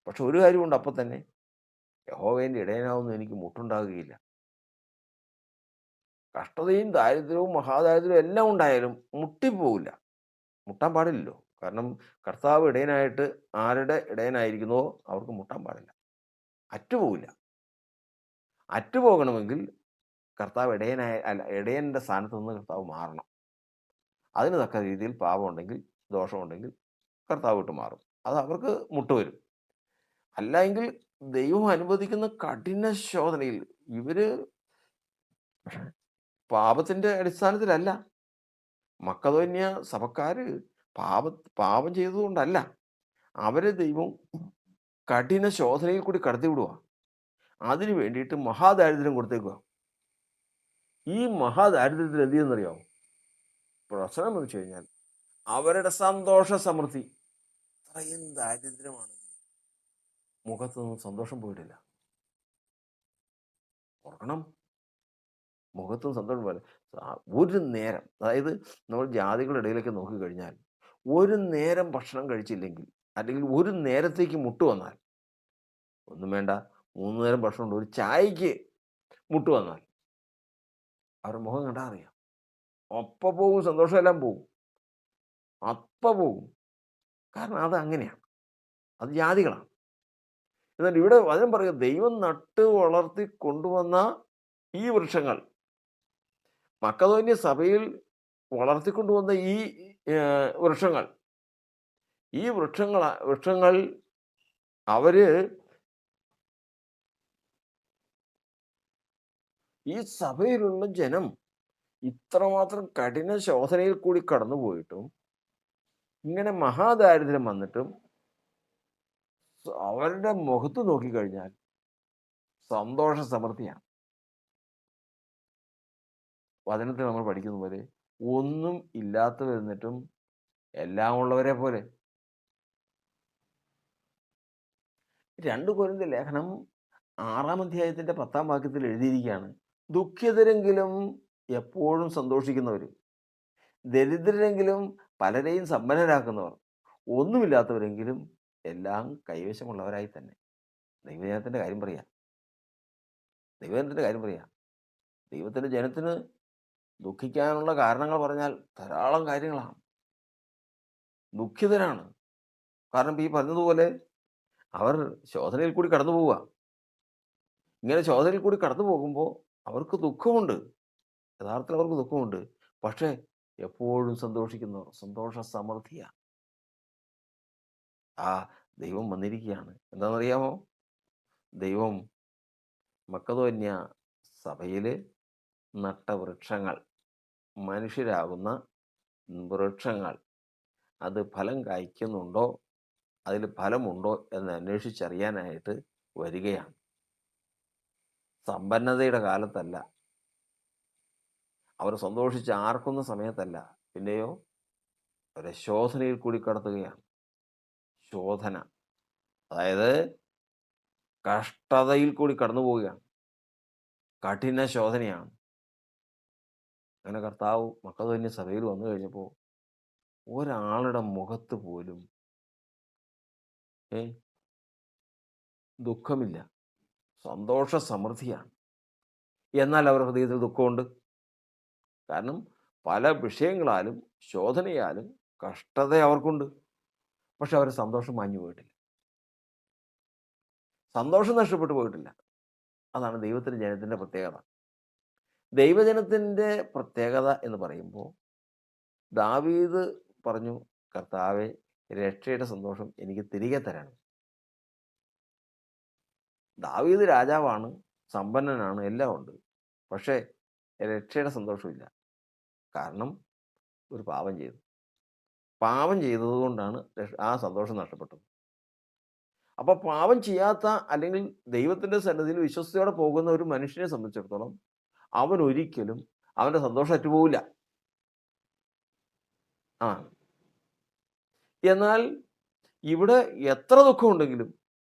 പക്ഷെ ഒരു കാര്യമുണ്ട്, അപ്പം തന്നെ യഹോവേൻ്റെ ഇടയനാവുന്ന എനിക്ക് മുട്ടുണ്ടാകുകയില്ല. കഷ്ടതയും ദാരിദ്ര്യവും മഹാദാരിദ്ര്യവും എല്ലാം ഉണ്ടായാലും മുട്ടിപ്പോവില്ല. മുട്ടാൻ പാടില്ലല്ലോ. കാരണം കർത്താവ് ഇടയനായിട്ട് ആരുടെ ഇടയനായിരിക്കുന്നുവോ അവർക്ക് മുട്ടാൻ പാടില്ല. അറ്റുപോവില്ല. അറ്റുപോകണമെങ്കിൽ കർത്താവ് ഇടയൻ്റെ സ്ഥാനത്ത് നിന്ന് കർത്താവ് മാറണം. അതിന് തക്ക രീതിയിൽ പാപമുണ്ടെങ്കിൽ, ദോഷമുണ്ടെങ്കിൽ കർത്താവ് വിട്ട് മാറും. അത് അവർക്ക് മുട്ടുവരും. അല്ല എങ്കിൽ ദൈവം അനുവദിക്കുന്ന കഠിന ശോധനയിൽ ഇവര് പാപത്തിൻ്റെ അടിസ്ഥാനത്തിലല്ല. മക്കെദോന്യ സഭക്കാര് പാപം ചെയ്തതുകൊണ്ടല്ല. അവരെ ദൈവം കഠിന ശോധനയിൽ കൂടി കടത്തിവിടുക. അതിന് വേണ്ടിയിട്ട് മഹാദാരിദ്ര്യം കൊടുത്തേക്കുക. ഈ മഹാദാരിദ്ര്യത്തിൽ എന്ത് ചെയ്യുന്നറിയാമോ? പ്രശ്നം എന്ന് വെച്ച് കഴിഞ്ഞാൽ അവരുടെ സന്തോഷ സമൃദ്ധി. അത്രയും ദാരിദ്ര്യമാണ്, മുഖത്തൊന്നും സന്തോഷം പോയിട്ടില്ല. ഓർക്കണം, മുഖത്തും സന്തോഷം പോലെ ഒരു നേരം, അതായത് നമ്മൾ ജാതികളുടെ ഇടയിലേക്ക് നോക്കിക്കഴിഞ്ഞാൽ ഒരു നേരം ഭക്ഷണം കഴിച്ചില്ലെങ്കിൽ, അല്ലെങ്കിൽ ഒരു നേരത്തേക്ക് മുട്ട് വന്നാൽ, ഒന്നും വേണ്ട, 3 നേരം ഭക്ഷണമുണ്ട്, ഒരു ചായക്ക് മുട്ട് വന്നാൽ അവരുടെ മുഖം കണ്ടാൽ അറിയാം. അപ്പം പോകും, സന്തോഷമെല്ലാം പോകും, അപ്പം പോകും. കാരണം അത് അങ്ങനെയാണ്, അത് ജാതികളാണ്. എന്നാൽ ഇവിടെ വചനം പറയുക, ദൈവം നട്ട് വളർത്തി കൊണ്ടുവന്ന ഈ വൃക്ഷങ്ങൾ, മക്കെദോന്യ സഭയിൽ വളർത്തിക്കൊണ്ടുവന്ന ഈ വൃക്ഷങ്ങൾ, ഈ വൃക്ഷങ്ങൾ അവര് ഈ സഭയിലുള്ള ജനം ഇത്രമാത്രം കഠിന ശോധനയിൽ കൂടി കടന്നുപോയിട്ടും, ഇങ്ങനെ മഹാദാരിദ്ര്യം വന്നിട്ടും അവരുടെ മുഖത്ത് നോക്കിക്കഴിഞ്ഞാൽ സന്തോഷ സമൃദ്ധിയാണ്. വചനത്തിൽ നമ്മൾ പഠിക്കുന്ന പോലെ ഒന്നും ഇല്ലാത്തവരെന്നിട്ടും എല്ലാം ഉള്ളവരെ പോലെ. 2 കൊരിന്ത്യർ ലേഖനം 6-ാം അധ്യായത്തിൻ്റെ 10-ാം വാക്യത്തിൽ എഴുതിയിരിക്കുകയാണ്, ദുഃഖിതരെങ്കിലും എപ്പോഴും സന്തോഷിക്കുന്നവർ, ദരിദ്രരെങ്കിലും പലരെയും സമ്പന്നരാക്കുന്നവർ, ഒന്നുമില്ലാത്തവരെങ്കിലും എല്ലാം കൈവശമുള്ളവരായി തന്നെ. ദൈവജനത്തിൻ്റെ കാര്യം പറയാം. ദൈവത്തിൻ്റെ ജനത്തിന് ദുഃഖിക്കാനുള്ള കാരണങ്ങൾ പറഞ്ഞാൽ ധാരാളം കാര്യങ്ങളാണ്. ദുഃഖിതരാണ്. കാരണം ഈ പറഞ്ഞതുപോലെ അവർ ശോധനയിൽ കൂടി കടന്നു പോവുക. ഇങ്ങനെ ശോധനയിൽ കൂടി കടന്നു പോകുമ്പോൾ അവർക്ക് ദുഃഖമുണ്ട്. യഥാർത്ഥത്തിൽ അവർക്ക് ദുഃഖമുണ്ട്. പക്ഷേ എപ്പോഴും സന്തോഷിക്കുന്നവർ, സന്തോഷ സമൃദ്ധിയാണ്. ആ ദൈവം വന്നിരിക്കുകയാണ്. എന്താണെന്നറിയാമോ? ദൈവം മക്കെദോന്യ സഭയിൽ നട്ട വൃക്ഷങ്ങൾ, മനുഷ്യരാകുന്ന വൃക്ഷങ്ങൾ, അത് ഫലം കായ്ക്കുന്നുണ്ടോ, അതിൽ ഫലമുണ്ടോ എന്ന് അന്വേഷിച്ചറിയാനായിട്ട് വരികയാണ്. സമ്പന്നതയുടെ കാലത്തല്ല, അവർ സന്തോഷിച്ച് ആർക്കുന്ന സമയത്തല്ല, പിന്നെയോ അവരെ ശോധനയിൽ കൂടി കടത്തുകയാണ്. ശോധന, അതായത് കഷ്ടതയിൽ കൂടി കടന്നു പോവുകയാണ്. കഠിന ശോധനയാണ്. അങ്ങനെ കർത്താവ് മക്കെദോന്യ സഭയിൽ വന്നു കഴിഞ്ഞപ്പോൾ ഒരാളുടെ മുഖത്ത് പോലും ദുഃഖമില്ല, സന്തോഷ സമൃദ്ധിയാണ്. എന്നാൽ അവരുടെ ഹൃദയത്തിൽ ദുഃഖമുണ്ട്. കാരണം പല വിഷയങ്ങളാലും ശോധനയാലും കഷ്ടത അവർക്കുണ്ട്. പക്ഷെ അവരുടെ സന്തോഷം മാഞ്ഞു പോയിട്ടില്ല, സന്തോഷം നഷ്ടപ്പെട്ടു പോയിട്ടില്ല. അതാണ് ദൈവത്തിൻ്റെ ജനത്തിൻ്റെ പ്രത്യേകത. ദൈവജനത്തിൻ്റെ പ്രത്യേകത എന്ന് പറയുമ്പോൾ ദാവീദ് പറഞ്ഞു, കർത്താവെ, രക്ഷയുടെ സന്തോഷം എനിക്ക് തിരികെ തരണം. ദാവീദ് രാജാവാണ്, സമ്പന്നനാണ്, എല്ലാം ഉണ്ട്. പക്ഷേ രക്ഷയുടെ സന്തോഷമില്ല. കാരണം ഒരു പാപം ചെയ്തതുകൊണ്ടാണ് ആ സന്തോഷം നഷ്ടപ്പെട്ടത്. അപ്പോൾ പാപം ചെയ്യാത്ത അല്ലെങ്കിൽ ദൈവത്തിൻ്റെ സന്നിധിയിൽ വിശ്വസ്തയോടെ പോകുന്ന ഒരു മനുഷ്യനെ സംബന്ധിച്ചിടത്തോളം അവൻ ഒരിക്കലും അവൻ്റെ സന്തോഷം അറ്റുപോകില്ല. ആ എന്നാൽ ഇവിടെ എത്ര ദുഃഖമുണ്ടെങ്കിലും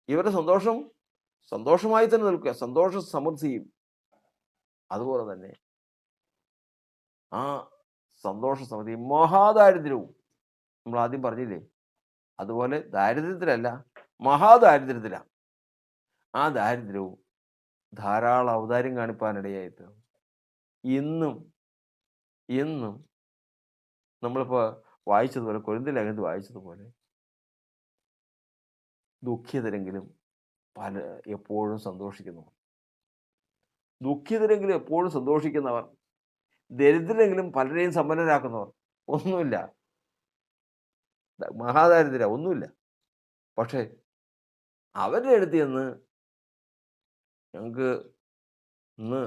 ഇവരുടെ സന്തോഷമായി തന്നെ നിൽക്കുക, സന്തോഷ സമൃദ്ധിയും. അതുപോലെ തന്നെ ആ സന്തോഷ സമൃദ്ധിയും മഹാദാരിദ്ര്യവും നമ്മൾ ആദ്യം പറഞ്ഞില്ലേ, അതുപോലെ ദാരിദ്ര്യത്തിലല്ല, മഹാദാരിദ്ര്യത്തിലാണ്. ആ ദാരിദ്ര്യവും ധാരാളം ഔദാര്യം കാണിപ്പാനിടയായിട്ട് ഇന്നും ഇന്നും നമ്മളിപ്പോൾ വായിച്ചതുപോലെ, കൊരിന്ത്യർ ലേഖനത്തിൽ വായിച്ചതുപോലെ, ദുഃഖിതരെങ്കിലും എപ്പോഴും സന്തോഷിക്കുന്നവർ, ദുഃഖിതരെങ്കിലും എപ്പോഴും സന്തോഷിക്കുന്നവർ, ദരിദ്രരെങ്കിലും പലരെയും സമ്പന്നരാക്കുന്നവർ. ഒന്നുമില്ല, മഹാദാരിദ്ര്യം ഒന്നുമില്ല. പക്ഷേ അവരുടെ അടുത്ത് ചെന്ന് ഞങ്ങൾക്ക് ഇന്ന്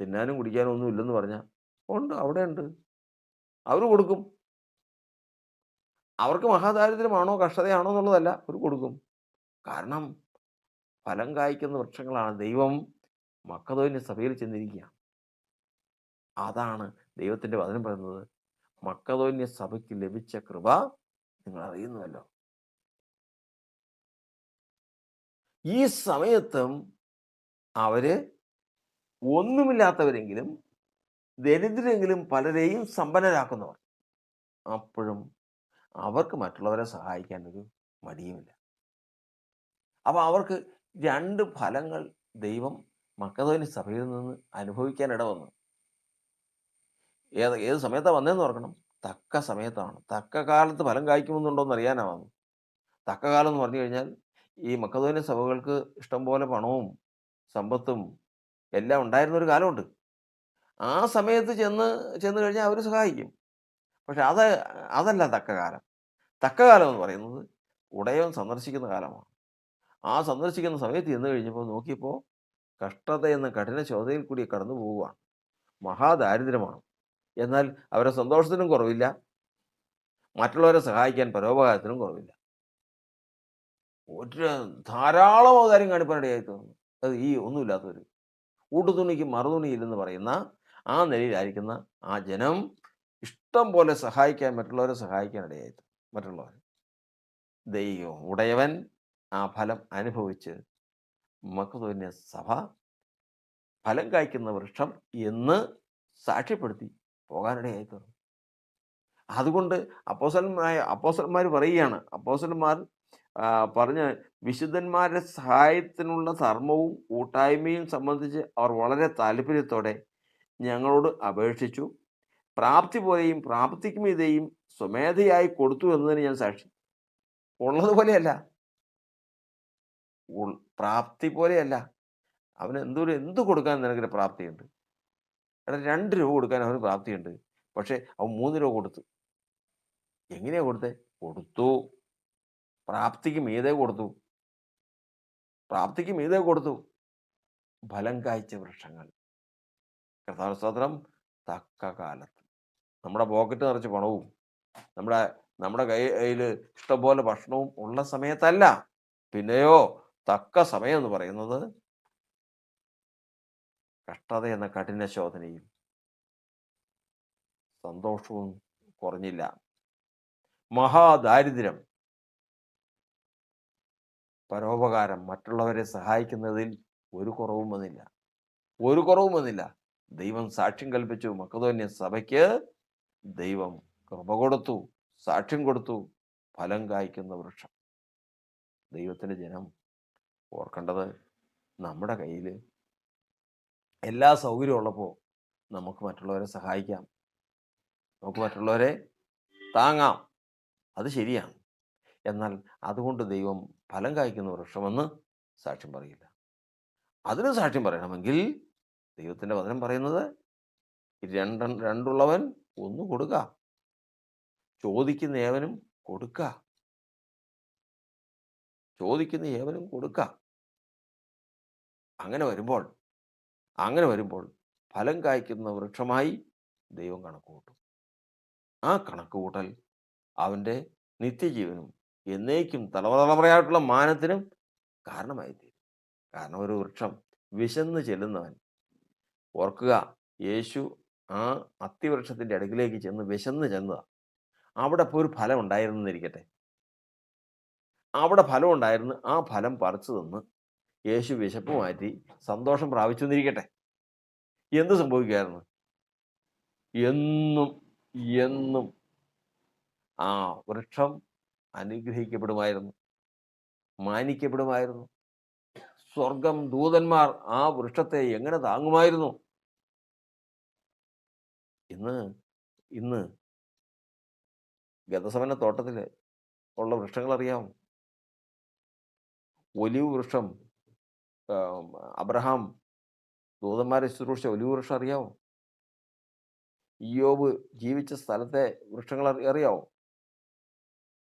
തിന്നാനും കുടിക്കാനും ഒന്നും ഇല്ലെന്ന് പറഞ്ഞാൽ ഉണ്ട്, അവിടെ ഉണ്ട്, അവർ കൊടുക്കും. അവർക്ക് മഹാദാരിദ്ര്യമാണോ കഷ്ടതയാണോ എന്നുള്ളതല്ല, അവർ കൊടുക്കും. കാരണം ഫലം കായ്ക്കുന്ന വൃക്ഷങ്ങളാണ്. ദൈവം മക്കതോന്യ സഭയിൽ ചെന്നിരിക്കുക. അതാണ് ദൈവത്തിൻ്റെ വചനം പറയുന്നത്. മക്കതോന്യ സഭയ്ക്ക് ലഭിച്ച കൃപ നിങ്ങൾ അറിയുന്നുവല്ലോ. ഈ സമയത്തും അവര് ഒന്നുമില്ലാത്തവരെങ്കിലും ദരിദ്രരെങ്കിലും പലരെയും സമ്പന്നരാക്കുന്നവർ. അപ്പോഴും അവർക്ക് മറ്റുള്ളവരെ സഹായിക്കാൻ ഒരു മടിയുമില്ല. അപ്പോൾ അവർക്ക് രണ്ട് ഫലങ്ങൾ ദൈവം മക്കതോന്യ സഭയിൽ നിന്ന് അനുഭവിക്കാൻ ഇടവന്നു. ഏത് സമയത്താണ് വന്നതെന്ന് ഓർക്കണം. തക്ക സമയത്താണ്. തക്ക കാലത്ത് ഫലം കായ്ക്കുമെന്നുണ്ടോയെന്ന് അറിയാനാണ് വന്നു. തക്ക കാലം എന്ന് പറഞ്ഞു കഴിഞ്ഞാൽ ഈ മക്കതോന്യ സഭകൾക്ക് ഇഷ്ടംപോലെ പണവും സമ്പത്തും എല്ലാം ഉണ്ടായിരുന്നൊരു കാലമുണ്ട്. ആ സമയത്ത് ചെന്ന് കഴിഞ്ഞാൽ അവർ സഹായിക്കും. പക്ഷെ അതല്ല തക്ക കാലം. തക്ക കാലം എന്ന് പറയുന്നത് ഉടയവൻ സന്ദർശിക്കുന്ന കാലമാണ്. ആ സന്ദർശിക്കുന്ന സമയത്ത് ചെന്ന് കഴിഞ്ഞപ്പോൾ നോക്കിയപ്പോൾ കഷ്ടത എന്ന കഠിന ശോധനയിൽ കൂടി കടന്നു പോവുകയാണ്. മഹാദാരിദ്ര്യമാണ്. എന്നാൽ അവരുടെ സന്തോഷത്തിനും കുറവില്ല, മറ്റുള്ളവരെ സഹായിക്കാൻ പരോപകാരത്തിനും കുറവില്ല. ധാരാളം ഔദാര്യം കാണിപ്പാനിടയായി തോന്നുന്നു. അത് ഈ ഒന്നുമില്ലാത്തവർ, ഊട്ടുതുണിക്ക് മറുതുണിയില്ലെന്ന് പറയുന്ന ആ നിലയിലായിരിക്കുന്ന ആ ജനം ഇഷ്ടം പോലെ മറ്റുള്ളവരെ സഹായിക്കാനിടയായി. മറ്റുള്ളവർ ദൈവം ഉടയവൻ ആ ഫലം അനുഭവിച്ച് മക്കതോന്യ സഭ ഫലം കായ്ക്കുന്ന വൃക്ഷം എന്ന് സാക്ഷ്യപ്പെടുത്തി പോകാനിടയായി തീർന്നു. അതുകൊണ്ട് അപ്പോസ്തലന്മാർ പറയുകയാണ്, അപ്പോസ്തലന്മാർ പറഞ്ഞ വിശുദ്ധന്മാരുടെ സഹായത്തിനുള്ള ധർമ്മവും കൂട്ടായ്മയും സംബന്ധിച്ച് അവർ വളരെ താല്പര്യത്തോടെ ഞങ്ങളോട് അപേക്ഷിച്ചു. പ്രാപ്തി പോലെയും പ്രാപ്തിക്ക് മീതെയും സ്വമേധയായി കൊടുത്തു എന്നതിന് ഞാൻ സാക്ഷി. ഉള്ളതുപോലെയല്ല, പ്രാപ്തി പോലെയല്ല. അവന് എന്ത് കൊടുക്കാൻ നിനക്ക് പ്രാപ്തിയുണ്ട്? 2 രൂപ കൊടുക്കാൻ അവന് പ്രാപ്തിയുണ്ട്. പക്ഷേ അവൻ 3 രൂപ കൊടുത്തു. എങ്ങനെയാണ് കൊടുത്തു? പ്രാപ്തിക്ക് മീതെ കൊടുത്തു. ഫലം കായ്ച്ച വൃക്ഷങ്ങൾ. കർത്താവിന് സ്തോത്രം. തക്ക കാലത്ത് നമ്മുടെ പോക്കറ്റ് നിറച്ച് പണവും നമ്മുടെ കയ്യിൽ ഇഷ്ടംപോലെ ഭക്ഷണവും ഉള്ള സമയത്തല്ല. പിന്നെയോ തക്ക സമയം എന്ന് പറയുന്നത് കഷ്ടത എന്ന കഠിന ശോധനയിൽ സന്തോഷവും കുറഞ്ഞില്ല. മഹാദാരിദ്ര്യം, പരോപകാരം, മറ്റുള്ളവരെ സഹായിക്കുന്നതിൽ ഒരു കുറവും വന്നില്ല. ദൈവം സാക്ഷ്യം കൽപ്പിച്ചു. മക്കതോന്യ സഭയ്ക്ക് ദൈവം കൃപ കൊടുത്തു, സാക്ഷ്യം കൊടുത്തു. ഫലം കായ്ക്കുന്ന വൃക്ഷം. ദൈവത്തിൻ്റെ ജനം ഓർക്കേണ്ടത്, നമ്മുടെ കയ്യിൽ എല്ലാ സൗകര്യവും ഉള്ളപ്പോൾ നമുക്ക് മറ്റുള്ളവരെ സഹായിക്കാം, നമുക്ക് മറ്റുള്ളവരെ താങ്ങാം. അത് ശരിയാണ്. എന്നാൽ അതുകൊണ്ട് ദൈവം ഫലം കായ്ക്കുന്ന വൃക്ഷമെന്ന് സാക്ഷ്യം പറയില്ല. അതിന് സാക്ഷ്യം പറയണമെങ്കിൽ ദൈവത്തിൻ്റെ വചനം പറയുന്നത്, രണ്ടുള്ളവൻ ഒന്ന് കൊടുക്കുക, ചോദിക്കുന്ന ഏവനും കൊടുക്കുക. അങ്ങനെ വരുമ്പോൾ ഫലം കായ്ക്കുന്ന വൃക്ഷമായി ദൈവം കണക്ക് കൂട്ടും. ആ കണക്ക് കൂട്ടൽ അവൻ്റെ നിത്യജീവനും എന്നേക്കും തലമുറയായിട്ടുള്ള മാനത്തിനും കാരണമായിത്തീരും. കാരണം ഒരു വൃക്ഷം വിശന്ന് ചെല്ലുന്നവൻ, ഓർക്കുക, യേശു ആ അത്തിവൃക്ഷത്തിൻ്റെ അടുക്കിലേക്ക് ചെന്ന് വിശന്ന് ചെന്നതാണ്. അവിടെ ഇപ്പോൾ ഒരു ഫലം ഉണ്ടായിരുന്നിരിക്കട്ടെ, അവിടെ ഫലം ഉണ്ടായിരുന്നു. ആ ഫലം പറിച്ചു തിന്ന് യേശു വിശപ്പ് മാറ്റി സന്തോഷം പ്രാപിച്ചു എന്നിരിക്കട്ടെ. എന്ത് സംഭവിക്കുമായിരുന്നു? എന്നും എന്നും ആ വൃക്ഷം അനുഗ്രഹിക്കപ്പെടുമായിരുന്നു, മാനിക്കപ്പെടുമായിരുന്നു. സ്വർഗം ദൂതന്മാർ ആ വൃക്ഷത്തെ എങ്ങനെ താങ്ങുമായിരുന്നു? ഇന്ന് ഇന്ന് ഗതസമന തോട്ടത്തിൽ ഉള്ള വൃക്ഷങ്ങൾ അറിയാമോ? ഒലിവ് വൃക്ഷം, ആ, അബ്രഹാം ദൂതന്മാരെ ശുശ്രൂഷിച്ച ഒലിവ് വൃക്ഷം അറിയാമോ? ഇയ്യോബ് ജീവിച്ച സ്ഥലത്തെ വൃക്ഷങ്ങൾ അറിയാമോ?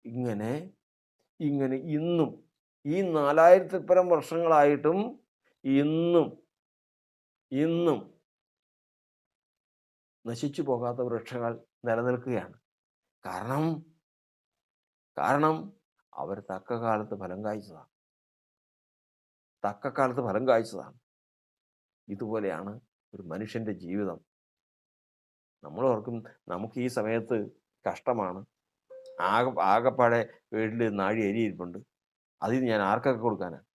ഇങ്ങനെ ഇങ്ങനെ ഇന്നും ഈ 4000-ൽ പരം വർഷങ്ങളായിട്ടും ഇന്നും ഇന്നും നശിച്ചു പോകാത്ത വൃക്ഷങ്ങൾ നിലനിൽക്കുകയാണ്. കാരണം കാരണം അവർ തക്ക കാലത്ത് ഫലം കായ്ച്ചതാണ്. തക്ക കാലത്ത് ഫലം കായ്ച്ചതാണ്. ഇതുപോലെയാണ് ഒരു മനുഷ്യൻ്റെ ജീവിതം. നമ്മൾ ഓർക്കും നമുക്ക് ഈ സമയത്ത് കഷ്ടമാണ്, ആകെപ്പാടെ വീട്ടിൽ നാഴി അരി ഇരിപ്പുണ്ട്, അതിൽ ഞാൻ ആർക്കൊക്കെ കൊടുക്കാനാണ്?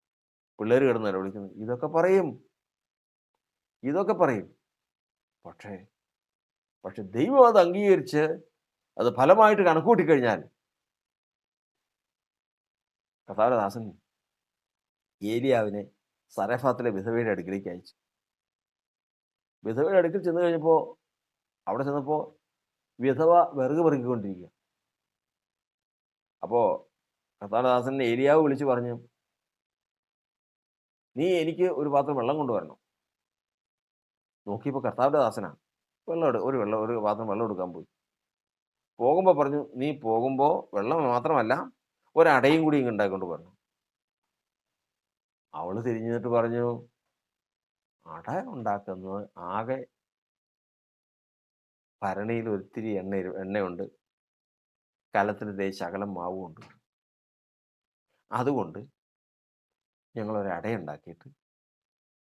പിള്ളേർ കിടന്നല്ലോ വിളിക്കുന്നത്. ഇതൊക്കെ പറയും. പക്ഷേ പക്ഷെ ദൈവം അത് അംഗീകരിച്ച് അത് ഫലമായിട്ട് കണക്കൂട്ടിക്കഴിഞ്ഞാൽ, കർത്താവിന്റെ ഏലിയാവിനെ സരഫാത്തിലെ വിധവയുടെ അടുക്കിലേക്ക് അയച്ചു. വിധവയുടെ അടുക്കൽ ചെന്ന് കഴിഞ്ഞപ്പോൾ, അവിടെ ചെന്നപ്പോൾ വിധവ വിറക് പെറുക്കിക്കൊണ്ടിരിക്കുക. അപ്പോൾ കർത്താവിന്റെ ഏലിയാവ് വിളിച്ചു പറഞ്ഞു, നീ എനിക്ക് ഒരു പാത്രം വെള്ളം കൊണ്ടുവരണം. നോക്കിയപ്പോൾ കർത്താവിന്റെ ദാസനാണ്. ഒരു പാത്രം വെള്ളം എടുക്കാൻ പോയി. പോകുമ്പോൾ പറഞ്ഞു, നീ പോകുമ്പോൾ വെള്ളം മാത്രമല്ല ഒരടയും കൂടി ഇങ്ങ് ഉണ്ടാക്കിക്കൊണ്ട് പറഞ്ഞു. അവള് തിരിഞ്ഞിട്ട് പറഞ്ഞു, അട ഉണ്ടാക്കുന്നത് ആകെ ഭരണിയിൽ ഒത്തിരി എണ്ണയുണ്ട്, കലത്തിൽ ശകലം മാവുമുണ്ട്. അതുകൊണ്ട് ഞങ്ങളൊരടയുണ്ടാക്കിയിട്ട്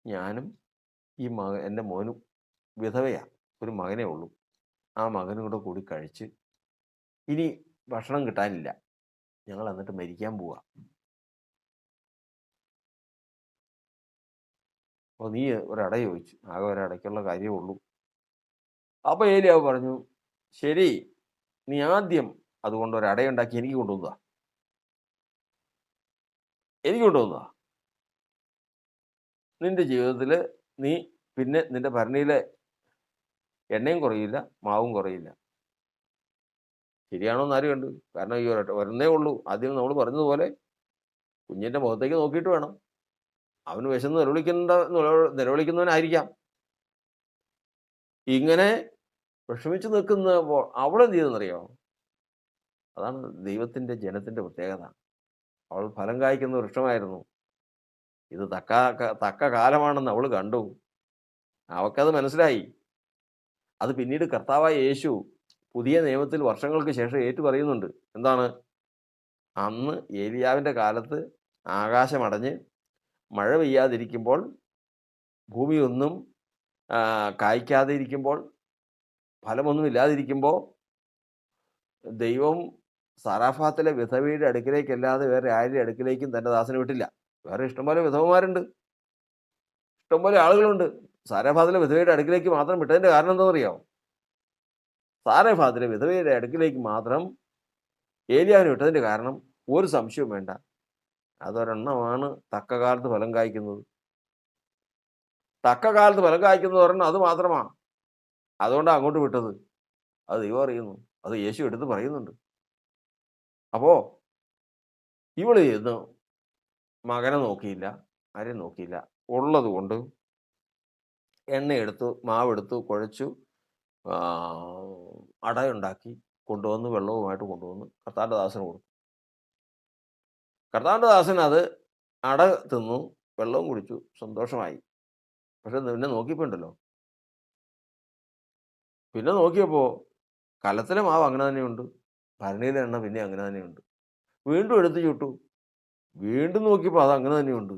ഞാനും എൻ്റെ മോനും, വിധവയാ, ഒരു മകനേ ഉള്ളൂ, ആ മകനും കൂടി കഴിച്ച് ഇനി ഭക്ഷണം കിട്ടാനില്ല, ഞങ്ങൾ എന്നിട്ട് മരിക്കാൻ പോവാ. അപ്പോൾ നീ ഒരട ചോദിച്ചു. ആകെ ഒരടയ്ക്കുള്ള കാര്യമേ ഉള്ളൂ. അപ്പോൾ ഏലിയാവ് പറഞ്ഞു, ശരി, നീ ആദ്യം അതുകൊണ്ട് ഒരടയുണ്ടാക്കി എനിക്ക് കൊണ്ടുവന്നതാ. നിന്റെ ജീവിതത്തിൽ നീ പിന്നെ നിന്റെ ഭരണിയിലെ എണ്ണയും കുറയില്ല, മാവും കുറയില്ല. ശരിയാണോ എന്ന് ആരും കണ്ടു? കാരണം ഈ ഒരെണ്ണേ ഉള്ളൂ. ആദ്യം നമ്മൾ പറഞ്ഞതുപോലെ കുഞ്ഞിൻ്റെ മുഖത്തേക്ക് നോക്കിയിട്ട് വേണം. അവന് വിശന്ന് നിലവിളിക്കുന്നവനായിരിക്കാം. ഇങ്ങനെ വിഷമിച്ച് നിൽക്കുന്നപ്പോൾ അവളെന്ത് ചെയ്തെന്നറിയാമോ? അതാണ് ദൈവത്തിൻ്റെ ജനത്തിൻ്റെ പ്രത്യേകത. അവൾ ഫലം കായ്ക്കുന്ന വൃക്ഷമായിരുന്നു. ഇത് തക്ക കാലമാണെന്ന് അവൾ കണ്ടു. അവൾക്കത് മനസ്സിലായി. അത് പിന്നീട് കർത്താവായ യേശു പുതിയ നിയമത്തിൽ വർഷങ്ങൾക്ക് ശേഷം ഏറ്റു പറയുന്നുണ്ട്. എന്താണ്? അന്ന് ഏലിയാവിൻ്റെ കാലത്ത് ആകാശമടഞ്ഞ് മഴ പെയ്യാതിരിക്കുമ്പോൾ, ഭൂമിയൊന്നും കായ്ക്കാതെ ഇരിക്കുമ്പോൾ, ഫലമൊന്നും ഇല്ലാതിരിക്കുമ്പോൾ, ദൈവം സാരാഫാത്തിലെ വിധവയുടെ അടുക്കിലേക്കല്ലാതെ വേറെ ആരുടെ അടുക്കിലേക്കും തൻ്റെ ദാസനെ വിട്ടില്ല. വേറെ ഇഷ്ടംപോലെ വിധവമാരുണ്ട്, ഇഷ്ടംപോലെ ആളുകളുണ്ട്. സാരാഫാത്തിലെ വിധവയുടെ അടുക്കിലേക്ക് മാത്രം വിട്ടതിൻ്റെ കാരണം എന്താണെന്നറിയാമോ? സാരാഫാത്തിലെ വിധവയുടെ അടുക്കിലേക്ക് മാത്രം ഏലിയാവിനെ വിട്ടതിൻ്റെ കാരണം ഒരു സംശയവും വേണ്ട, അതൊരെണ്ണമാണ് തക്ക കാലത്ത് ഫലം കായ്ക്കുന്നത്. തക്ക കാലത്ത് ഫലം കായ്ക്കുന്നത് ഒരെണ്ണം അത് മാത്രമാണ്. അതുകൊണ്ടാണ് അങ്ങോട്ട് വിട്ടത്. അത് ദൈവം അറിയുന്നു, അത് യേശു എടുത്ത് പറയുന്നുണ്ട്. അപ്പോൾ ഇവള് ചെന്ന് മകനെ നോക്കിയില്ല, ആരെയും നോക്കിയില്ല. ഉള്ളത് കൊണ്ട് എണ്ണയെടുത്തു, മാവെടുത്തു, കുഴച്ചു, അടയുണ്ടാക്കി കൊണ്ടുവന്ന് വെള്ളവുമായിട്ട് കൊണ്ടുവന്ന് കർത്താവിൻ്റെ ദാസന് കൊടുത്തു. കർത്താവിൻ്റെ ദാസൻ അത് അട തിന്നു, വെള്ളവും കുടിച്ചു, സന്തോഷമായി. പക്ഷെ പിന്നെ നോക്കിയപ്പോൾ കലത്തിലെ മാവ് അങ്ങനെ തന്നെയുണ്ട്, ഭരണിയിലെ എണ്ണ പിന്നെ അങ്ങനെ തന്നെയുണ്ട്. വീണ്ടും എടുത്ത് ചുട്ടു. വീണ്ടും നോക്കിയപ്പോൾ അത് അങ്ങനെ തന്നെയുണ്ട്.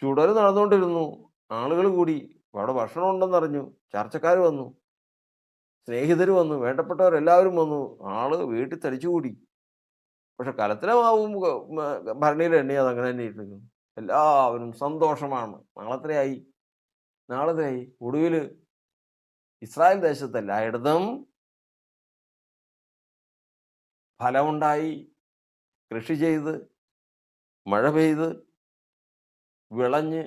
ചുടൽ നടന്നുകൊണ്ടിരുന്നു. ആളുകൾ കൂടി. അവിടെ ഭക്ഷണം ഉണ്ടെന്നറിഞ്ഞു. ചർച്ചക്കാർ വന്നു. സ്നേഹിതർ വന്നു. വേണ്ടപ്പെട്ടവരെല്ലാവരും വന്നു. ആള് വീട്ടിൽ തടിച്ചുകൂടി. പക്ഷെ കലത്തിലെ മാവും ഭരണിയിലെ എണ്ണയും അതങ്ങനെ തന്നെ ഇട്ടിരിക്കുന്നു. എല്ലാവരും സന്തോഷമാണ്. നാളെത്രയായി? നാളെത്രയായി? ഒടുവിൽ ഇസ്രായേൽ ദേശത്ത് എല്ലായിടത്തും ഫലമുണ്ടായി. കൃഷി ചെയ്ത്, മഴ പെയ്ത്, വിളഞ്ഞ്,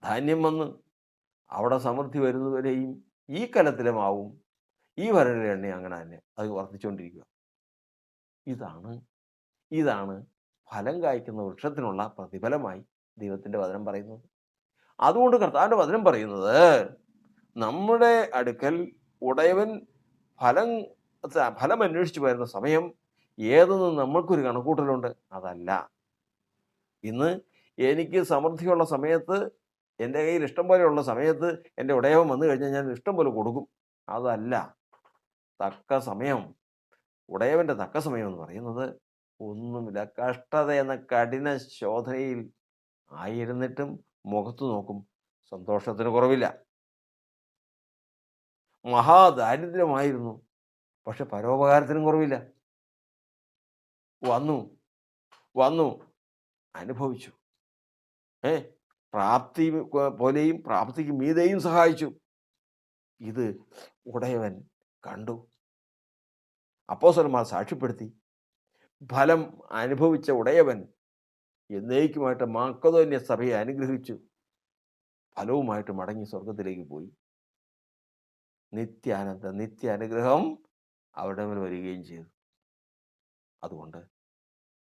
ധാന്യം വന്ന്, അവിടെ സമൃദ്ധി വരുന്നതുവരെയും ഈ കലത്തിലെ മാവും ഈ ഭരണിയിലെ എണ്ണയും അങ്ങനെ തന്നെ അത് വർദ്ധിച്ചുകൊണ്ടിരിക്കുക. ഇതാണ് ഇതാണ് ഫലം കായ്ക്കുന്ന വൃക്ഷത്തിനുള്ള പ്രതിഫലമായി ദൈവത്തിൻ്റെ വചനം പറയുന്നത്. അതുകൊണ്ട് കർത്താവിൻ്റെ വചനം പറയുന്നത്, നമ്മുടെ അടുക്കൽ ഉടയവൻ ഫലം ഫലം അന്വേഷിച്ച് വരുന്ന സമയം ഏതെന്ന് നമ്മൾക്കൊരു കണക്കൂട്ടലുണ്ട്. അതല്ല. ഇന്ന് എനിക്ക് സമൃദ്ധിയുള്ള സമയത്ത്, എൻ്റെ കയ്യിൽ ഇഷ്ടം പോലെയുള്ള സമയത്ത് എൻ്റെ ഉടയവൻ വന്നു കഴിഞ്ഞാൽ ഞാൻ ഇഷ്ടം പോലെ കൊടുക്കും. അതല്ല. തക്ക സമയം, ഉടയവൻ്റെ തക്ക സമയം എന്ന് പറയുന്നത് ഒന്നുമില്ല. കഷ്ടത എന്ന കഠിന ശോധനയിൽ ആയിരുന്നിട്ടും മുഖത്ത് നോക്കും, സന്തോഷത്തിന് കുറവില്ല. മഹാദാരിദ്ര്യമായിരുന്നു, പക്ഷെ പരോപകാരത്തിനും കുറവില്ല. വന്നു വന്നു അനുഭവിച്ചു. പ്രാപ്തി പോലെയും പ്രാപ്തിക്ക് മീതെയും സഹായിച്ചു. ഇത് ഉടയവൻ കണ്ടു. അപ്പോസ്തലന്മാർ സാക്ഷ്യപ്പെടുത്തി. ഫലം അനുഭവിച്ച ഉടയവൻ എന്നേക്കുമായിട്ട് മക്കെദോന്യ സഭയെ അനുഗ്രഹിച്ചു. ഫലവുമായിട്ട് മടങ്ങി സ്വർഗത്തിലേക്ക് പോയി. നിത്യ അനുഗ്രഹം അവരുടെ മേൽ വരികയും ചെയ്തു. അതുകൊണ്ട്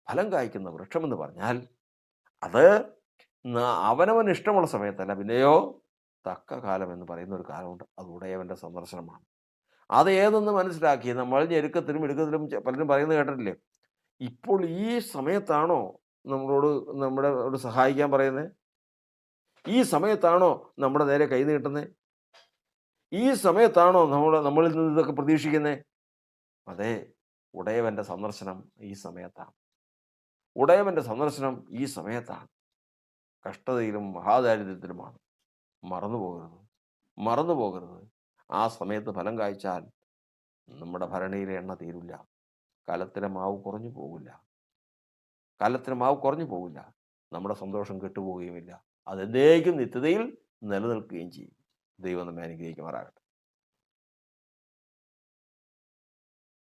ഫലം കായ്ക്കുന്ന വൃക്ഷമെന്ന് പറഞ്ഞാൽ അത് അവനവന് ഇഷ്ടമുള്ള സമയത്തല്ല, പിന്നെയോ തക്ക കാലം എന്ന് പറയുന്ന ഒരു കാലമുണ്ട്. അത് ഉടയവൻ്റെ സന്ദർശനമാണ്. അത് ഏതെന്ന് മനസ്സിലാക്കി നമ്മൾ ഞെരുക്കത്തിലും ഇടുക്കത്തിലും പലരും പറയുന്നത് കേട്ടിട്ടില്ലേ? ഇപ്പോൾ ഈ സമയത്താണോ നമ്മളോട് സഹായിക്കാൻ പറയുന്നത്? ഈ സമയത്താണോ നമ്മുടെ നേരെ കൈ നീട്ടുന്നത്? ഈ സമയത്താണോ നമ്മളിൽ നിന്ന് ഇതൊക്കെ പ്രതീക്ഷിക്കുന്നത്? അതെ, ഉടയവൻ്റെ സന്ദർശനം ഈ സമയത്താണ്. ഉടയവൻ്റെ സന്ദർശനം ഈ സമയത്താണ്. കഷ്ടതയിലും മഹാദാരിദ്ര്യത്തിലുമാണ്. മറന്നു പോകരുത്. ആ സമയത്ത് ഫലം കായ്ച്ചാൽ നമ്മുടെ ഭരണിയിലെ എണ്ണ തീരില്ല. കലത്തിലെ മാവ് കുറഞ്ഞു പോകില്ല. നമ്മുടെ സന്തോഷം കെട്ടുപോവുകയുമില്ല. അതെന്തേക്കും നിത്യതയിൽ നിലനിൽക്കുകയും ചെയ്യും. ദൈവം നമ്മെ അനുഗ്രഹിക്കുമാറാകട്ടെ.